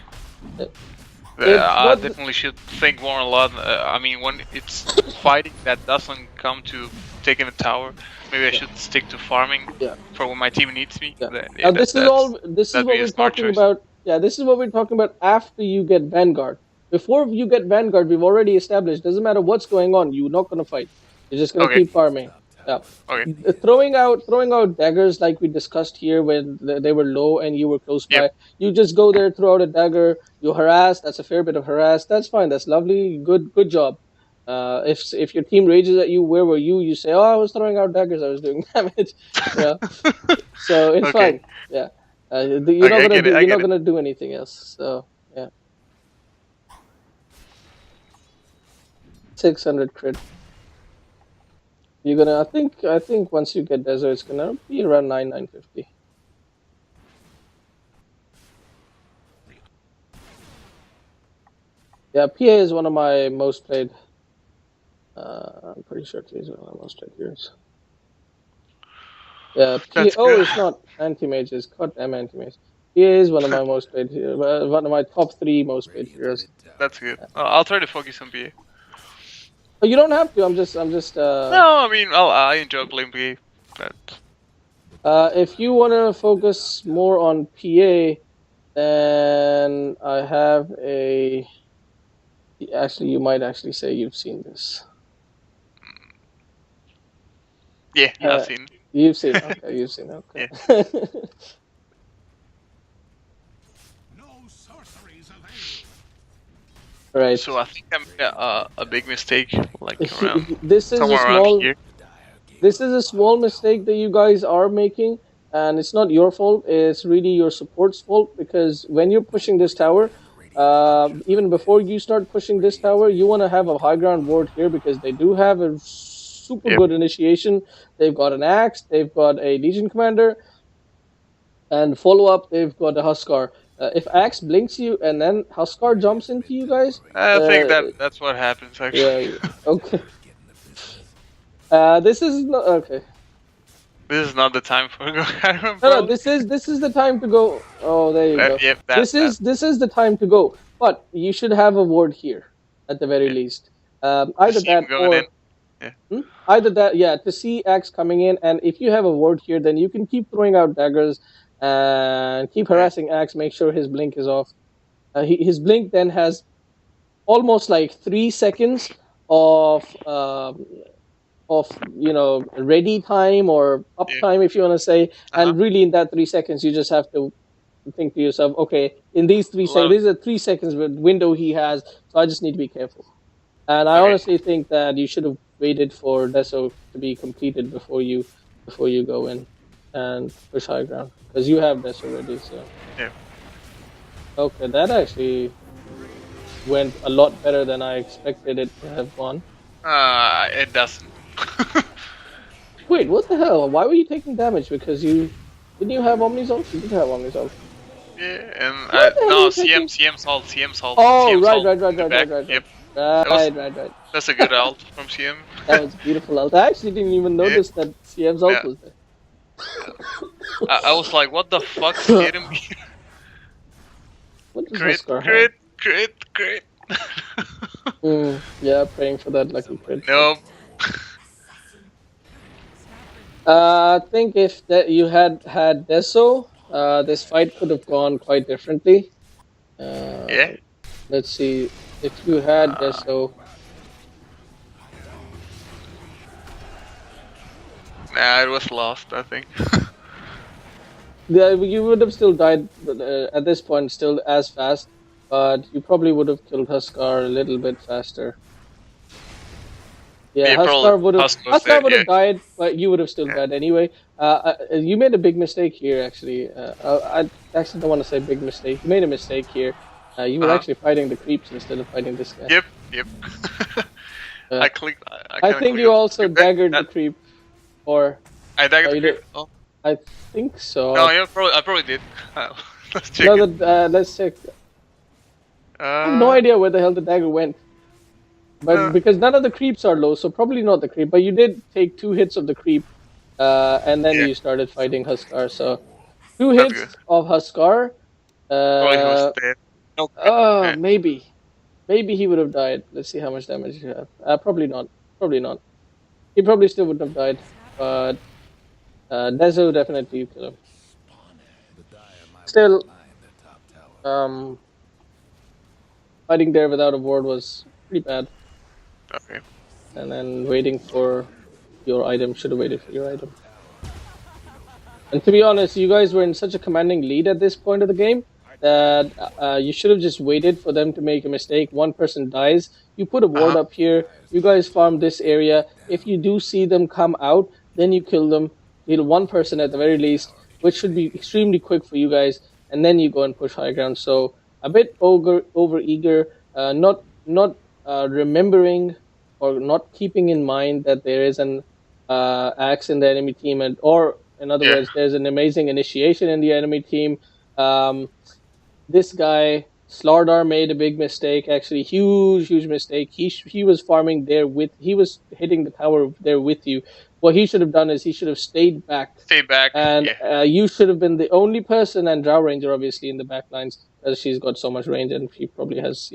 it's I not. definitely should think more a lot. I mean, when it's fighting that doesn't come to taking a tower, maybe I should stick to farming Yeah, for when my team needs me. yeah. Yeah, Now this is all. This is that'd what be a we're smart talking choice. about. Yeah, this is what we're talking about after you get Vanguard. Before you get Vanguard, we've already established. Doesn't matter what's going on. You're not going to fight. You're just going to Okay, keep farming. Yeah. okay, Throwing out daggers like we discussed here when they were low and you were close yep, by. You just go there, throw out a dagger. You harass. That's a fair bit of harass. That's fine. That's lovely. Good job. If your team rages at you, where were you? You say, oh, I was throwing out daggers. I was doing damage. You know. So it's okay, fine. Yeah. You're not okay, I gonna get do. it, I You're not get it. gonna do anything else. So yeah. 600 crit. You're gonna. I think once you get desert, it's gonna be around 950. Yeah, PA is one of my most played. I'm pretty sure PA is one of my most played heroes. Yeah, PA. That's Oh, good. it's not anti-mages. God damn anti-mage. PA is one of my most played heroes. One of my top three most played heroes. That's good. I'll try to focus on PA. But you don't have to. I'm just. No, I mean, I enjoy playing PA. But If you want to focus more on PA, then I have a. Actually, you might actually say you've seen this. yeah, I've Uh, seen. you've seen. Okay, you've seen. Okay. Yeah. Right. So I think I made a big mistake, like around This is a somewhere around small. here. This is a small mistake that you guys are making, and it's not your fault. It's really your support's fault because when you're pushing this tower, even before you start pushing this tower, you want to have a high ground ward here because they do have a super Yep. good initiation. They've got an axe, they've got a legion commander, and follow up, they've got a Huskar. If axe blinks you and then Huskar jumps into you guys, I think uh, that's what happens actually. yeah, okay. This is not okay. This is not the time for Skyrim, No, no, bro. this is the time to go. Oh, there you go. Yep, This that. is this is the time to go. But you should have a ward here at the very Yeah. least. To Either see him that going in. or Yeah. either that. Yeah, to see Axe coming in, and if you have a ward here, then you can keep throwing out daggers and keep Yeah. harassing Axe. Make sure his blink is off. His blink then has almost like 3 seconds of of ready time or uptime, if you want to say. And really, in that 3 seconds, you just have to think to yourself, okay, in these 3 seconds, this is a 3 seconds window he has, so I just need to be careful. And I honestly think that you should have waited for Deso to be completed before you go in and push high ground, because you have Deso ready. So Yeah. okay, that actually went a lot better than I expected it to have gone. It doesn't. Wait, what the hell? Why were you taking damage? Because you didn't you have Omnisult? You did have Omnisult. Yeah, and What the hell are no, you taking? CM salt, CM salt. Oh, CM right. salt in the back. Yep. Right. That's a good ult from CM. That was beautiful ult. I actually didn't even notice that CM's ult was there. I was like, what the fuck's hitting me? What does Crit, Huskar crit, have? crit. Yeah, praying for that lucky crit. Nope. I think if that you had Deso, this fight could have gone quite differently. Yeah. Let's see. If you had Deso, nah, it was lost, I think. yeah, you would have still died at this point, still as fast, but you probably would have killed Huskar a little bit faster. Yeah, Huskar would have died, but you would have still died anyway. You made a big mistake here, actually. I actually don't want to say big mistake. You made a mistake here. You were actually fighting the creeps instead of fighting this guy. Yep. I clicked. I think you also daggered the creep, or I daggered the creep. Oh. I think so. No, I probably did. Let's check. Let's check. I have no idea where the hell the dagger went. But because none of the creeps are low, so probably not the creep. But you did take 2 hits of the creep, and then you started fighting Huskar. So 2 hits of Huskar. Probably he was dead. No, maybe he would have died. Let's see how much damage you have. Probably not. He probably still wouldn't have died. But Dezo definitely you kill him. Still, fighting there without a ward was pretty bad. Okay. And then waiting for your item, should have waited for your item. And to be honest, you guys were in such a commanding lead at this point of the game that you should have just waited for them to make a mistake. One person dies, you put a ward up here, you guys farm this area. If you do see them come out, then you kill them. Kill one person at the very least, which should be extremely quick for you guys, and then you go and push high ground. So a bit over eager, not remembering or not keeping in mind that there is an axe in the enemy team, or in other words, there's an amazing initiation in the enemy team. This guy Slardar made a big mistake, actually huge mistake. He was farming there he was hitting the tower there with you. What he should have done is he should have stayed back. And you should have been the only person, and Drow Ranger obviously in the back lines, because she's got so much range and she probably has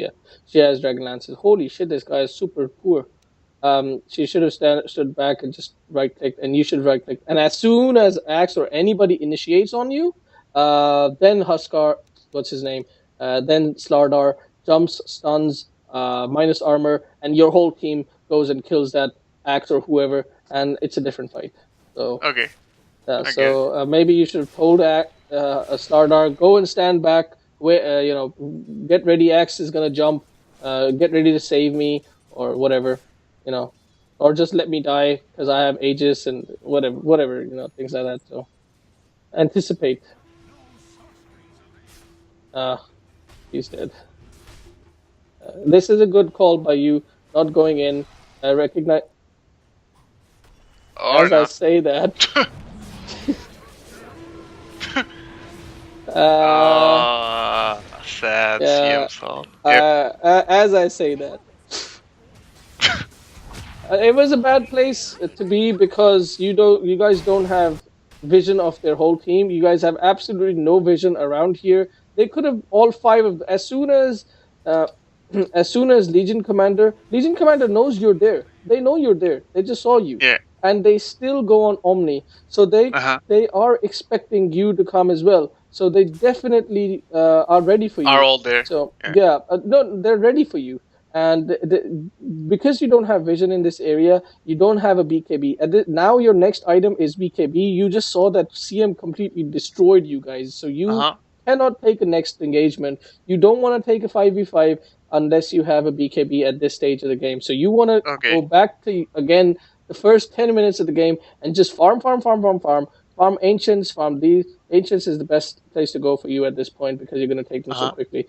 she has Dragon Lances. Holy shit, this guy is super poor. She should have stood back and just right clicked, and you should right click. And as soon as Axe or anybody initiates on you, then Huskar, what's his name? Then Slardar jumps, stuns, minus armor, and your whole team goes and kills that Axe or whoever, and it's a different fight. So okay. Maybe you should have told Slardar, go and stand back. Get ready. Axe is gonna jump. Get ready to save me or whatever. Or just let me die because I have Aegis and whatever, things like that. So anticipate. He's dead. This is a good call by you, not going in. I recognize. I say that. Sad CM salt. As I say that. It was a bad place to be because you guys don't have vision of their whole team. You guys have absolutely no vision around here. They could have all 5 of them. As soon as Legion Commander knows you're there. They know you're there. They just saw you. Yeah. And they still go on Omni. So they are expecting you to come as well. So they definitely are ready for you. Are all there. So no, they're ready for you. And because you don't have vision in this area, you don't have a BKB. Now your next item is BKB. You just saw that CM completely destroyed you guys, so you cannot take a next engagement. You don't want to take a 5v5 unless you have a BKB at this stage of the game. So you want to go back to, again, the first 10 minutes of the game and just farm. Farm ancients, farm these. Ancients is the best place to go for you at this point because you're going to take them so quickly.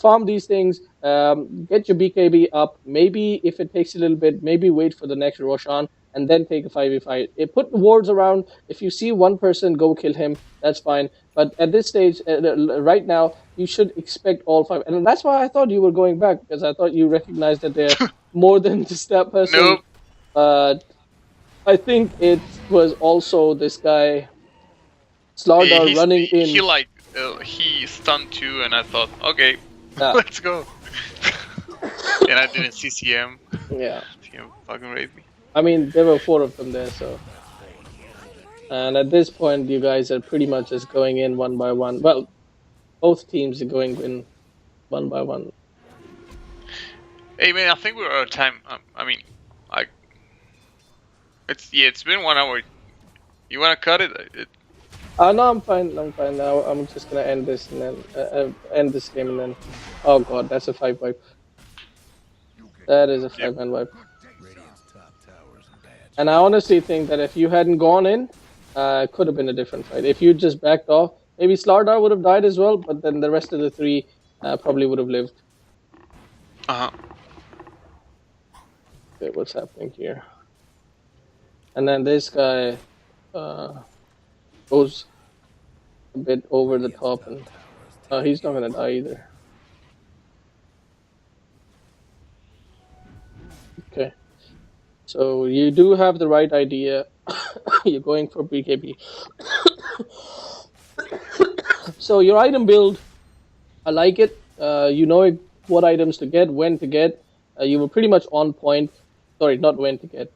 Farm these things, get your BKB up. Maybe if it takes a little bit, maybe wait for the next Roshan and then take a 5v5. Put the wards around. If you see one person, go kill him. That's fine. But at this stage, right now, you should expect all 5. And that's why I thought you were going back, because I thought you recognized that they're more than just that person. Nope. I think it was also this guy, Slardar, running in. He stunned too, and I thought, okay, let's go. And I didn't see CM. Yeah. CM fucking raped me. I mean, there were 4 of them there, so. And at this point, you guys are pretty much just going in one by one. Well, both teams are going in one by one. Hey man, I think we're out of time. I mean, it's been 1 hour. You wanna cut it? No, I'm fine. Now I'm just gonna end this and then end this game and then. Oh god, that's a 5 wipe. That is a 5-man wipe. And I honestly think that if you hadn't gone in, it could have been a different fight. If you just backed off, maybe Slardar would have died as well, but then the rest of the 3 probably would have lived. Okay, what's happening here? And then this guy goes a bit over the top, and he's not gonna die either. Okay, so you do have the right idea. You're going for BKB. So your item build, I like it. You know what items to get, when to get. You were pretty much on point. Sorry, not when to get.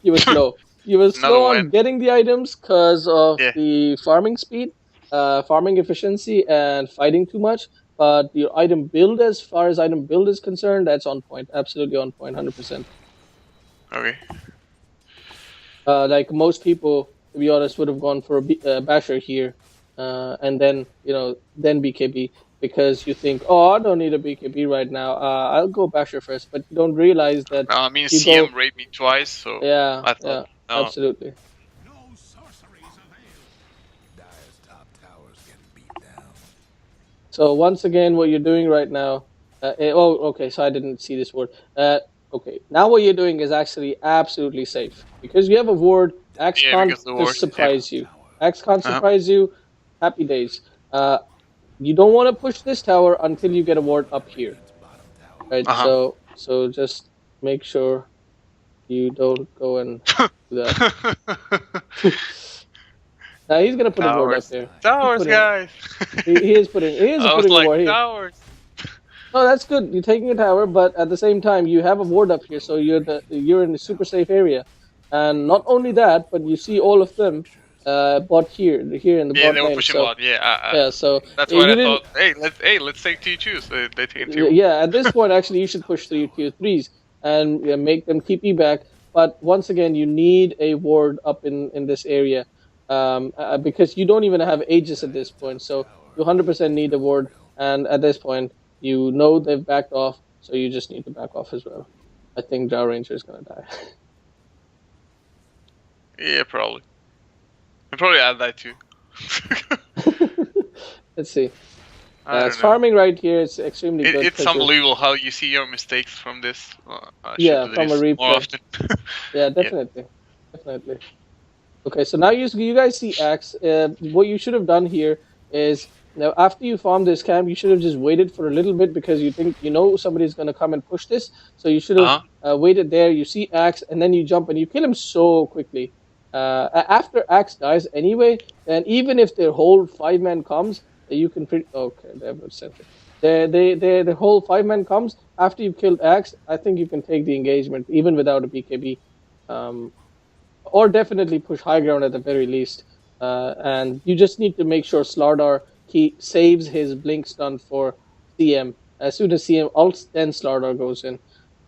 You were slow. You were slow on getting the items because of the farming speed, farming efficiency, and fighting too much. But your item build, as far as item build is concerned, that's on point. Absolutely on point, 100%. Okay. Like most people, to be honest, would have gone for a basher here, and then then BKB. Because you think, oh, I don't need a BKB right now. I'll go basher first, but you don't realize that. I mean, CM raped me twice, so yeah, I thought, no. Absolutely. No sorceries avail. Dire's top towers get beat down. So once again, what you're doing right now. Okay. So I didn't see this word. Okay. Now what you're doing is actually absolutely safe because you have a ward. Axe can't surprise you. Axe can't surprise you. Happy days. You don't want to push this tower until you get a ward up here, right? So just make sure you don't go and do that. Now he's gonna put a ward up there. Towers, guys. He is putting. He is putting a ward here. Towers. No, that's good. You're taking a tower, but at the same time, you have a ward up here, so you're in the super safe area. And not only that, but you see all of them. Bot here in the bot lane. Yeah, they were pushing bot. Yeah, so that's why I thought, let's take tier 2s. So they take tier 1. Yeah, at this point, actually, you should push tier 3s and make them TP back. But once again, you need a ward up in this area because you don't even have Aegis at this point. So you 100% need a ward. And at this point, you know they've backed off, so you just need to back off as well. I think Drow Ranger is gonna die. Yeah, probably. I'll probably add that too. Let's see. Farming right here is extremely good. It's unbelievable how you see your mistakes from this. From a replay. More often. Yeah, definitely. Definitely. Okay, so now you guys see Axe. What you should have done here is, now after you farm this camp, you should have just waited for a little bit because you think somebody's going to come and push this. So you should have waited there. You see Axe, and then you jump and you kill him so quickly. After Axe dies anyway, and even if their whole 5-man comes, you can okay, they have no center. The whole 5-man comes after you've killed Axe. I think you can take the engagement even without a BKB, or definitely push high ground at the very least. And you just need to make sure Slardar saves his blink stun for CM as soon as CM alt then Slardar goes in.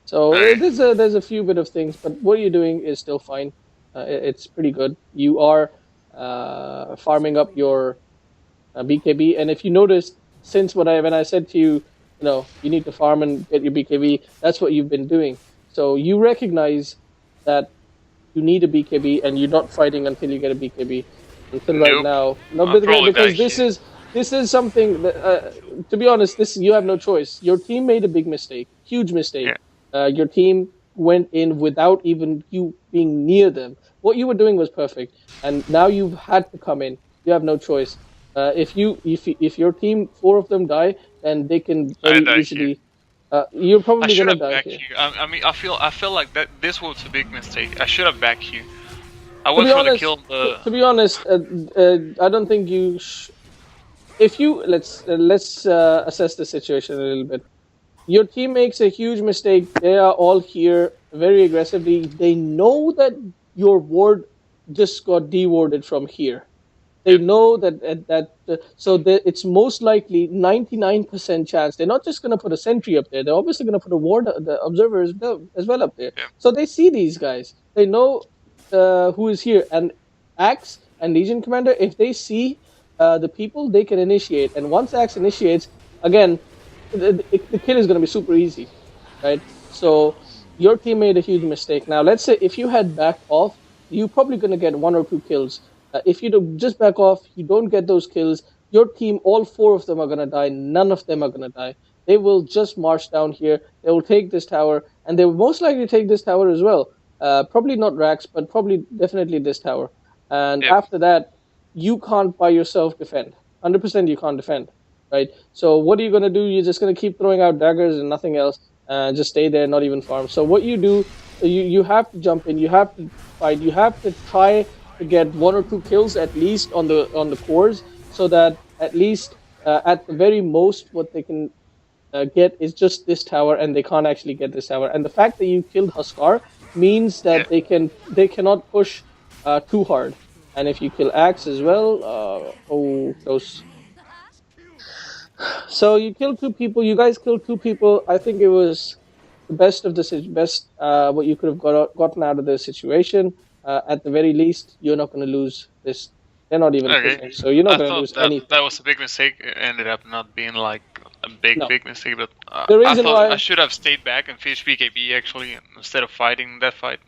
So Okay. there's a few bit of things, but what you're doing is still fine. It's pretty good. You are farming up your BKB, and if you noticed, since when I said to you, you need to farm and get your BKB, that's what you've been doing. So you recognize that you need a BKB, and you're not fighting until you get a BKB. Until right Nope. now, no, I'll probably because back you. this is something that, to be honest, this you have no choice. Your team made a big mistake, huge mistake. Yeah. Your team went in without even you being near them. What you were doing was perfect, and now you've had to come in. You have no choice. If your team, four of them die, then they can I very die here. easily. You're I probably should gonna have die backed here. you. I mean, I feel like that this was a big mistake. I should have backed you. I To went be for the honest, kill. to be honest, I don't think you. If you let's assess the situation a little bit. Your team makes a huge mistake. They are all here very aggressively. They know that your ward just got dewarded from here. They Yep. know that it's most likely 99% chance they're not just going to put a sentry up there. They're obviously going to put a ward, the observer as well up there. Yep. So they see these guys. They know who is here. And Axe and Legion Commander, if they see the people, they can initiate. And once Axe initiates, again, the kill is going to be super easy, right? So your team made a huge mistake. Now, let's say if you had backed off, you're probably going to get one or two kills. If you do just back off, you don't get those kills. Your team, all four of them are going to die. None of them are going to die. They will just march down here. They will take this tower, and they will most likely take this tower as well. Probably not Rax, but probably definitely this tower. And Yep. after that, you can't by yourself defend. 100% you can't defend, right? So what are you going to do? You're just going to keep throwing out daggers and nothing else, and just stay there, not even farm. So what you do, you have to jump in. You have to fight. You have to try to get one or two kills at least on the cores, so that at least at the very most what they can get is just this tower, and they can't actually get this tower. And the fact that you killed Huskar means Yeah. that they cannot push too hard. And if you kill Axe as well, oh, close. So you killed two people. You guys killed two people. I think it was the best of the best what you could have gotten out of the situation. At the very least, you're not going to lose this. They're not even Okay. pushing, so you're not I going to thought lose that anything. that was a big mistake. It ended up not being like a big No. mistake, but The I reason thought why- I should have stayed back and finished BKB actually instead of fighting that fight.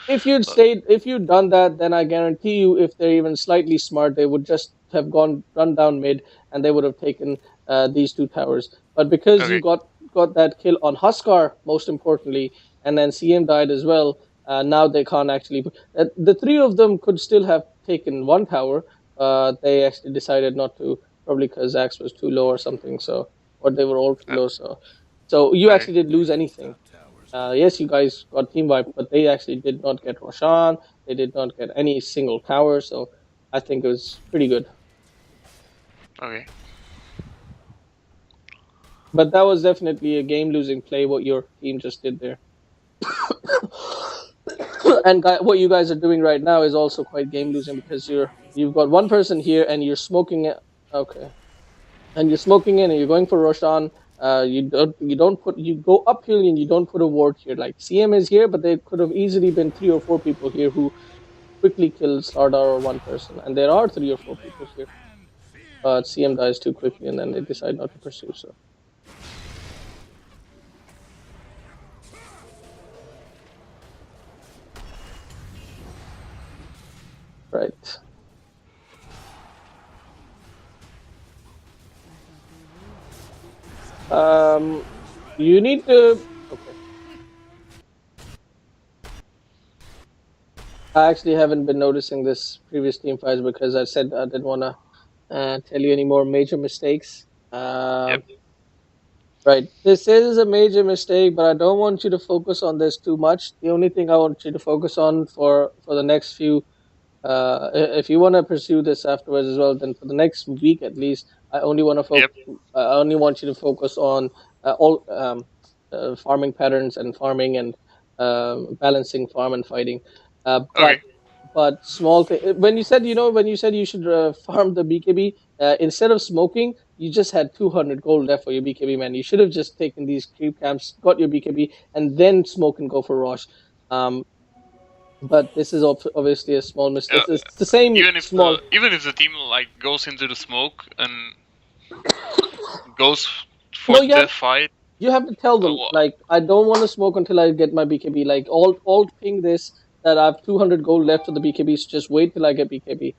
If you'd done that, then I guarantee you, if they're even slightly smart, they would just have run down mid, and they would have taken these two towers. But because you Okay. got that kill on Huskar, most importantly, and then CM died as well, now they can't actually. The three of them could still have taken one tower. They actually decided not to, probably because Axe was too low or something. So, or they were all too low. So you Okay. actually did lose anything. Yes, you guys got team wiped, but they actually did not get Roshan. They did not get any single tower, so I think it was pretty good. Okay. But that was definitely a game-losing play, what your team just did there. And what you guys are doing right now is also quite game-losing, because you've got one person here and you're smoking it. Okay. And you're smoking in and you're going for Roshan. You go uphill and you don't put a ward here. Like CM is here, but there could have easily been 3 or 4 people here who quickly kill Sardar or one person, and there are 3 or 4 people here. But CM dies too quickly, and then they decide not to pursue. So right. You need to. Okay. I actually haven't been noticing this previous team fights because I said I didn't want to tell you any more major mistakes. Yep. Right. This is a major mistake, but I don't want you to focus on this too much. The only thing I want you to focus on for the next few, if you want to pursue this afterwards as well, then for the next week at least, I only want to Yep. I only want you to focus on all farming patterns and farming and balancing farm and fighting. Okay. But small thing. When you said you should farm the BKB, instead of smoking, you just had 200 gold left for your BKB, man. You should have just taken these creep camps, got your BKB, and then smoke and go for Rosh. But this is obviously a small mistake. It's the same small. Even if the team like goes into the smoke and goes for No, the fight, you have to tell them like, I don't want to smoke until I get my BKB. Like, alt ping this that I have 200 gold left for the BKB. So just wait till I get BKB.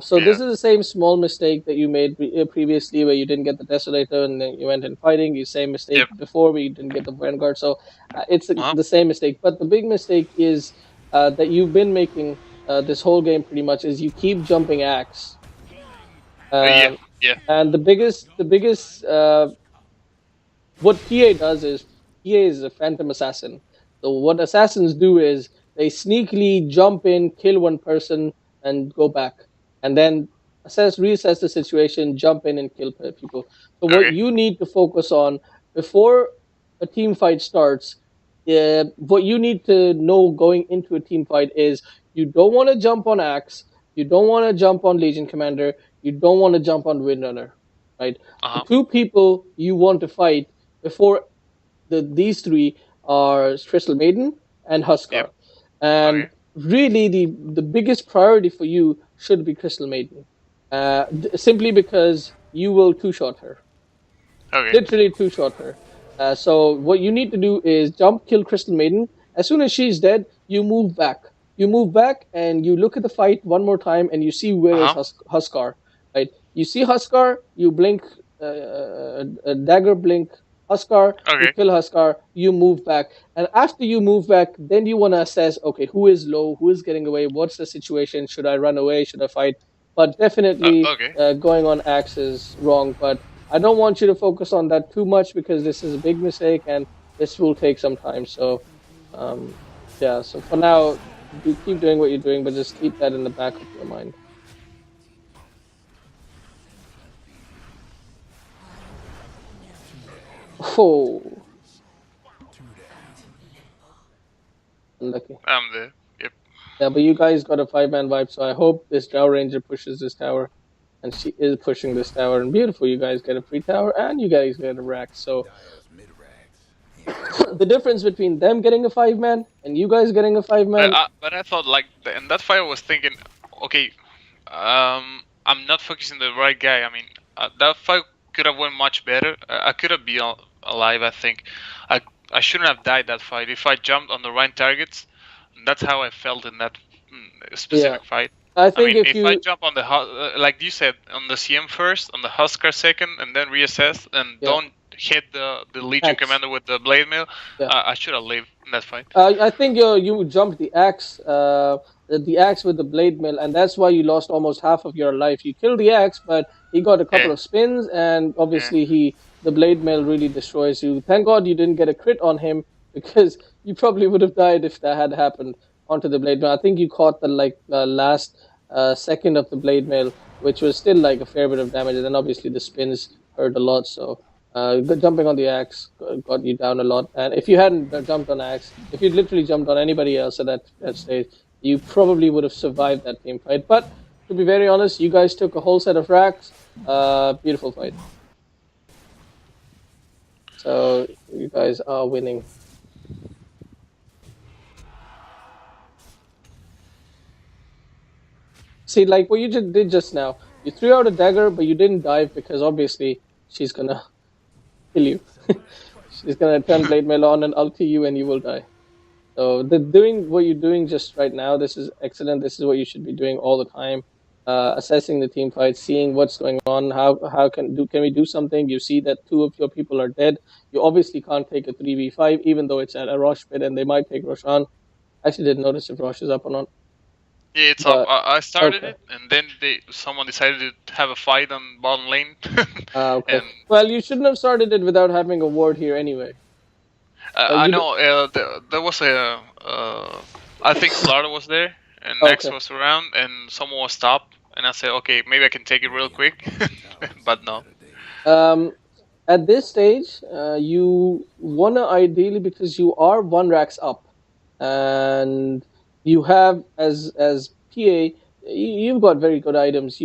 So this is the same small mistake that you made previously, where you didn't get the Desolator and then you went in fighting. You same mistake before, where you didn't get the Vanguard. So it's the same mistake. But the big mistake is that you've been making this whole game pretty much is you keep jumping axe. And the biggest what PA does is PA is a phantom assassin. So what assassins do is they sneakily jump in, kill one person, and go back, and then reassess the situation, jump in and kill people. So what you need to focus on before a team fight starts, what you need to know going into a team fight is you don't want to jump on Axe, you don't want to jump on Legion Commander, you don't want to jump on Windrunner, right? The two people you want to fight before these three are Crystal Maiden and Huskar. And really the biggest priority for you should be Crystal Maiden. Simply because you will two-shot her. Literally two-shot her. So what you need to do is jump, kill Crystal Maiden. As soon as she's dead, you move back. You move back and you look at the fight one more time and you see where is Huskar. Right? You see Huskar, you blink, a dagger blink Huskar, you kill Huskar, you move back. And after you move back, then you want to assess, okay, who is low, who is getting away, what's the situation, should I run away, should I fight? But definitely going on Axe is wrong. But I don't want you to focus on that too much because this is a big mistake and this will take some time. So, so for now, you keep doing what you're doing, but just keep that in the back of your mind. Oh. Unlucky. I'm there. Yep. Yeah, but you guys got a 5-man vibe, so I hope this Drow Ranger pushes this tower. And she is pushing this tower. And beautiful, you guys get a free tower, and you guys get a rack. So the difference between them getting a 5-man and you guys getting a 5-man... But I thought, like, in that fight I was thinking, okay, I'm not focusing the right guy. I mean, that fight could have went much better. I could have been alive, I think. I shouldn't have died that fight. If I jumped on the right targets, that's how I felt in that specific fight. I think if I jump on the like you said, on the CM first, on the Huskar second, and then reassess and don't hit the Legion Commander with the blade mail, I should have lived in that fight. I think you jumped the axe with the blade mail, and that's why you lost almost half of your life. You killed the axe, but he got a couple of spins, and obviously the blade mail really destroys you. Thank God you didn't get a crit on him, because you probably would have died if that had happened onto the blade mail. I think you caught the last second of the blade mail, which was still like a fair bit of damage, and then obviously the spins hurt a lot. So jumping on the axe got you down a lot. And if you hadn't jumped on axe, if you'd literally jumped on anybody else at that stage, you probably would have survived that team fight. But to be very honest, you guys took a whole set of racks. Beautiful fight. So you guys are winning. See, like what you did just now, you threw out a dagger, but you didn't dive because obviously she's gonna kill you. She's gonna turn blade mail on and ulti you, and you will die. So doing what you're doing just right now, this is excellent. This is what you should be doing all the time. Assessing the team fight, seeing what's going on, how can we do something? You see that 2 of your people are dead. You obviously can't take a 3v5, even though it's at a Rosh pit, and they might take Roshan. I actually didn't notice if Rosh is up or not. Yeah, it's up. I started it, and then someone decided to have a fight on bottom lane. Okay. Well, you shouldn't have started it without having a ward here anyway. I know. There was a. I think Slaughter was there, and Max was around, and someone was stopped, and I said, okay, maybe I can take it real quick, but no. At this stage, you wanna ideally, because you are 1 racks up, and you have as PA, you've got very good items.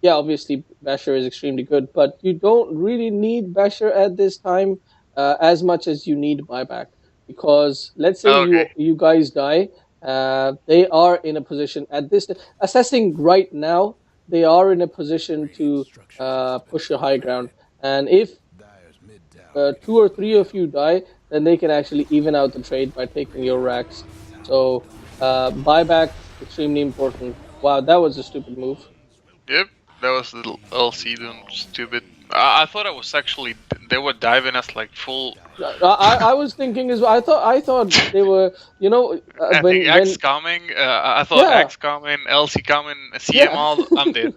yeah, obviously Basher is extremely good, but you don't really need Basher at this time as much as you need buyback, because let's say Okay. you guys die, they are in a position at this assessing right now. They are in a position to push a high ground, and if Dyer's mid tower two or three of you die, then they can actually even out the trade by taking your racks. So buyback extremely important. Wow, that was a stupid move. Yep, that was the LC doing stupid. I thought I was actually they were diving us like full. I was thinking as well. I thought they were, I think X when coming. I thought yeah, X coming, LC coming, CM yeah, all. I'm dead.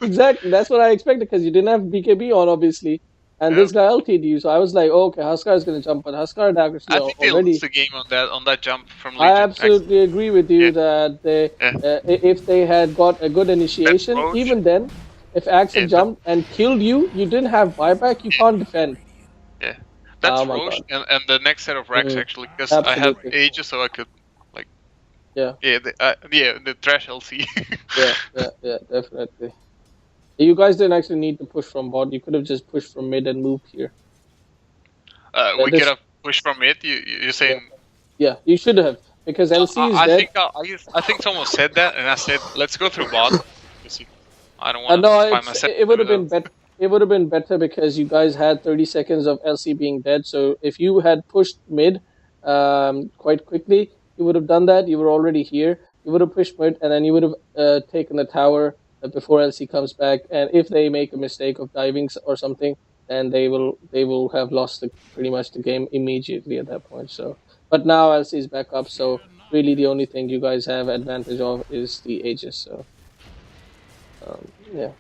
exactly. That's what I expected because you didn't have BKB on obviously, and Yeah. this guy LT'd you. So I was like, oh, okay, Huskar is gonna jump, but Huskar had accuracy I think they already. lost the game on that jump from I Legion. absolutely agree with Yeah, you that yeah. if they had got a good That initiation, approach. even then, if Axe Yeah, had jumped and killed you, you didn't have buyback. You can't defend. yeah. Oh That's my Roche god. and the next set of racks Mm, actually, because I had absolutely. ages, so I could like Yeah. the trash LC. Yeah, definitely. You guys didn't actually need to push from bot. You could have just pushed from mid and moved here. We could This, have pushed from it. You're yeah, saying? yeah, you should have because LC is I dead. think I think someone said that, and I said let's go through bot. I don't want No, to find myself it in would the have middle. been better. It would have been better because you guys had 30 seconds of LC being dead. So if you had pushed mid quite quickly, you would have done that. You were already here. You would have pushed mid, and then you would have taken the tower before LC comes back. And if they make a mistake of diving or something, then they will have lost pretty much the game immediately at that point. So, but now LC is back up. So really, the only thing you guys have advantage of is the Aegis. So, yeah.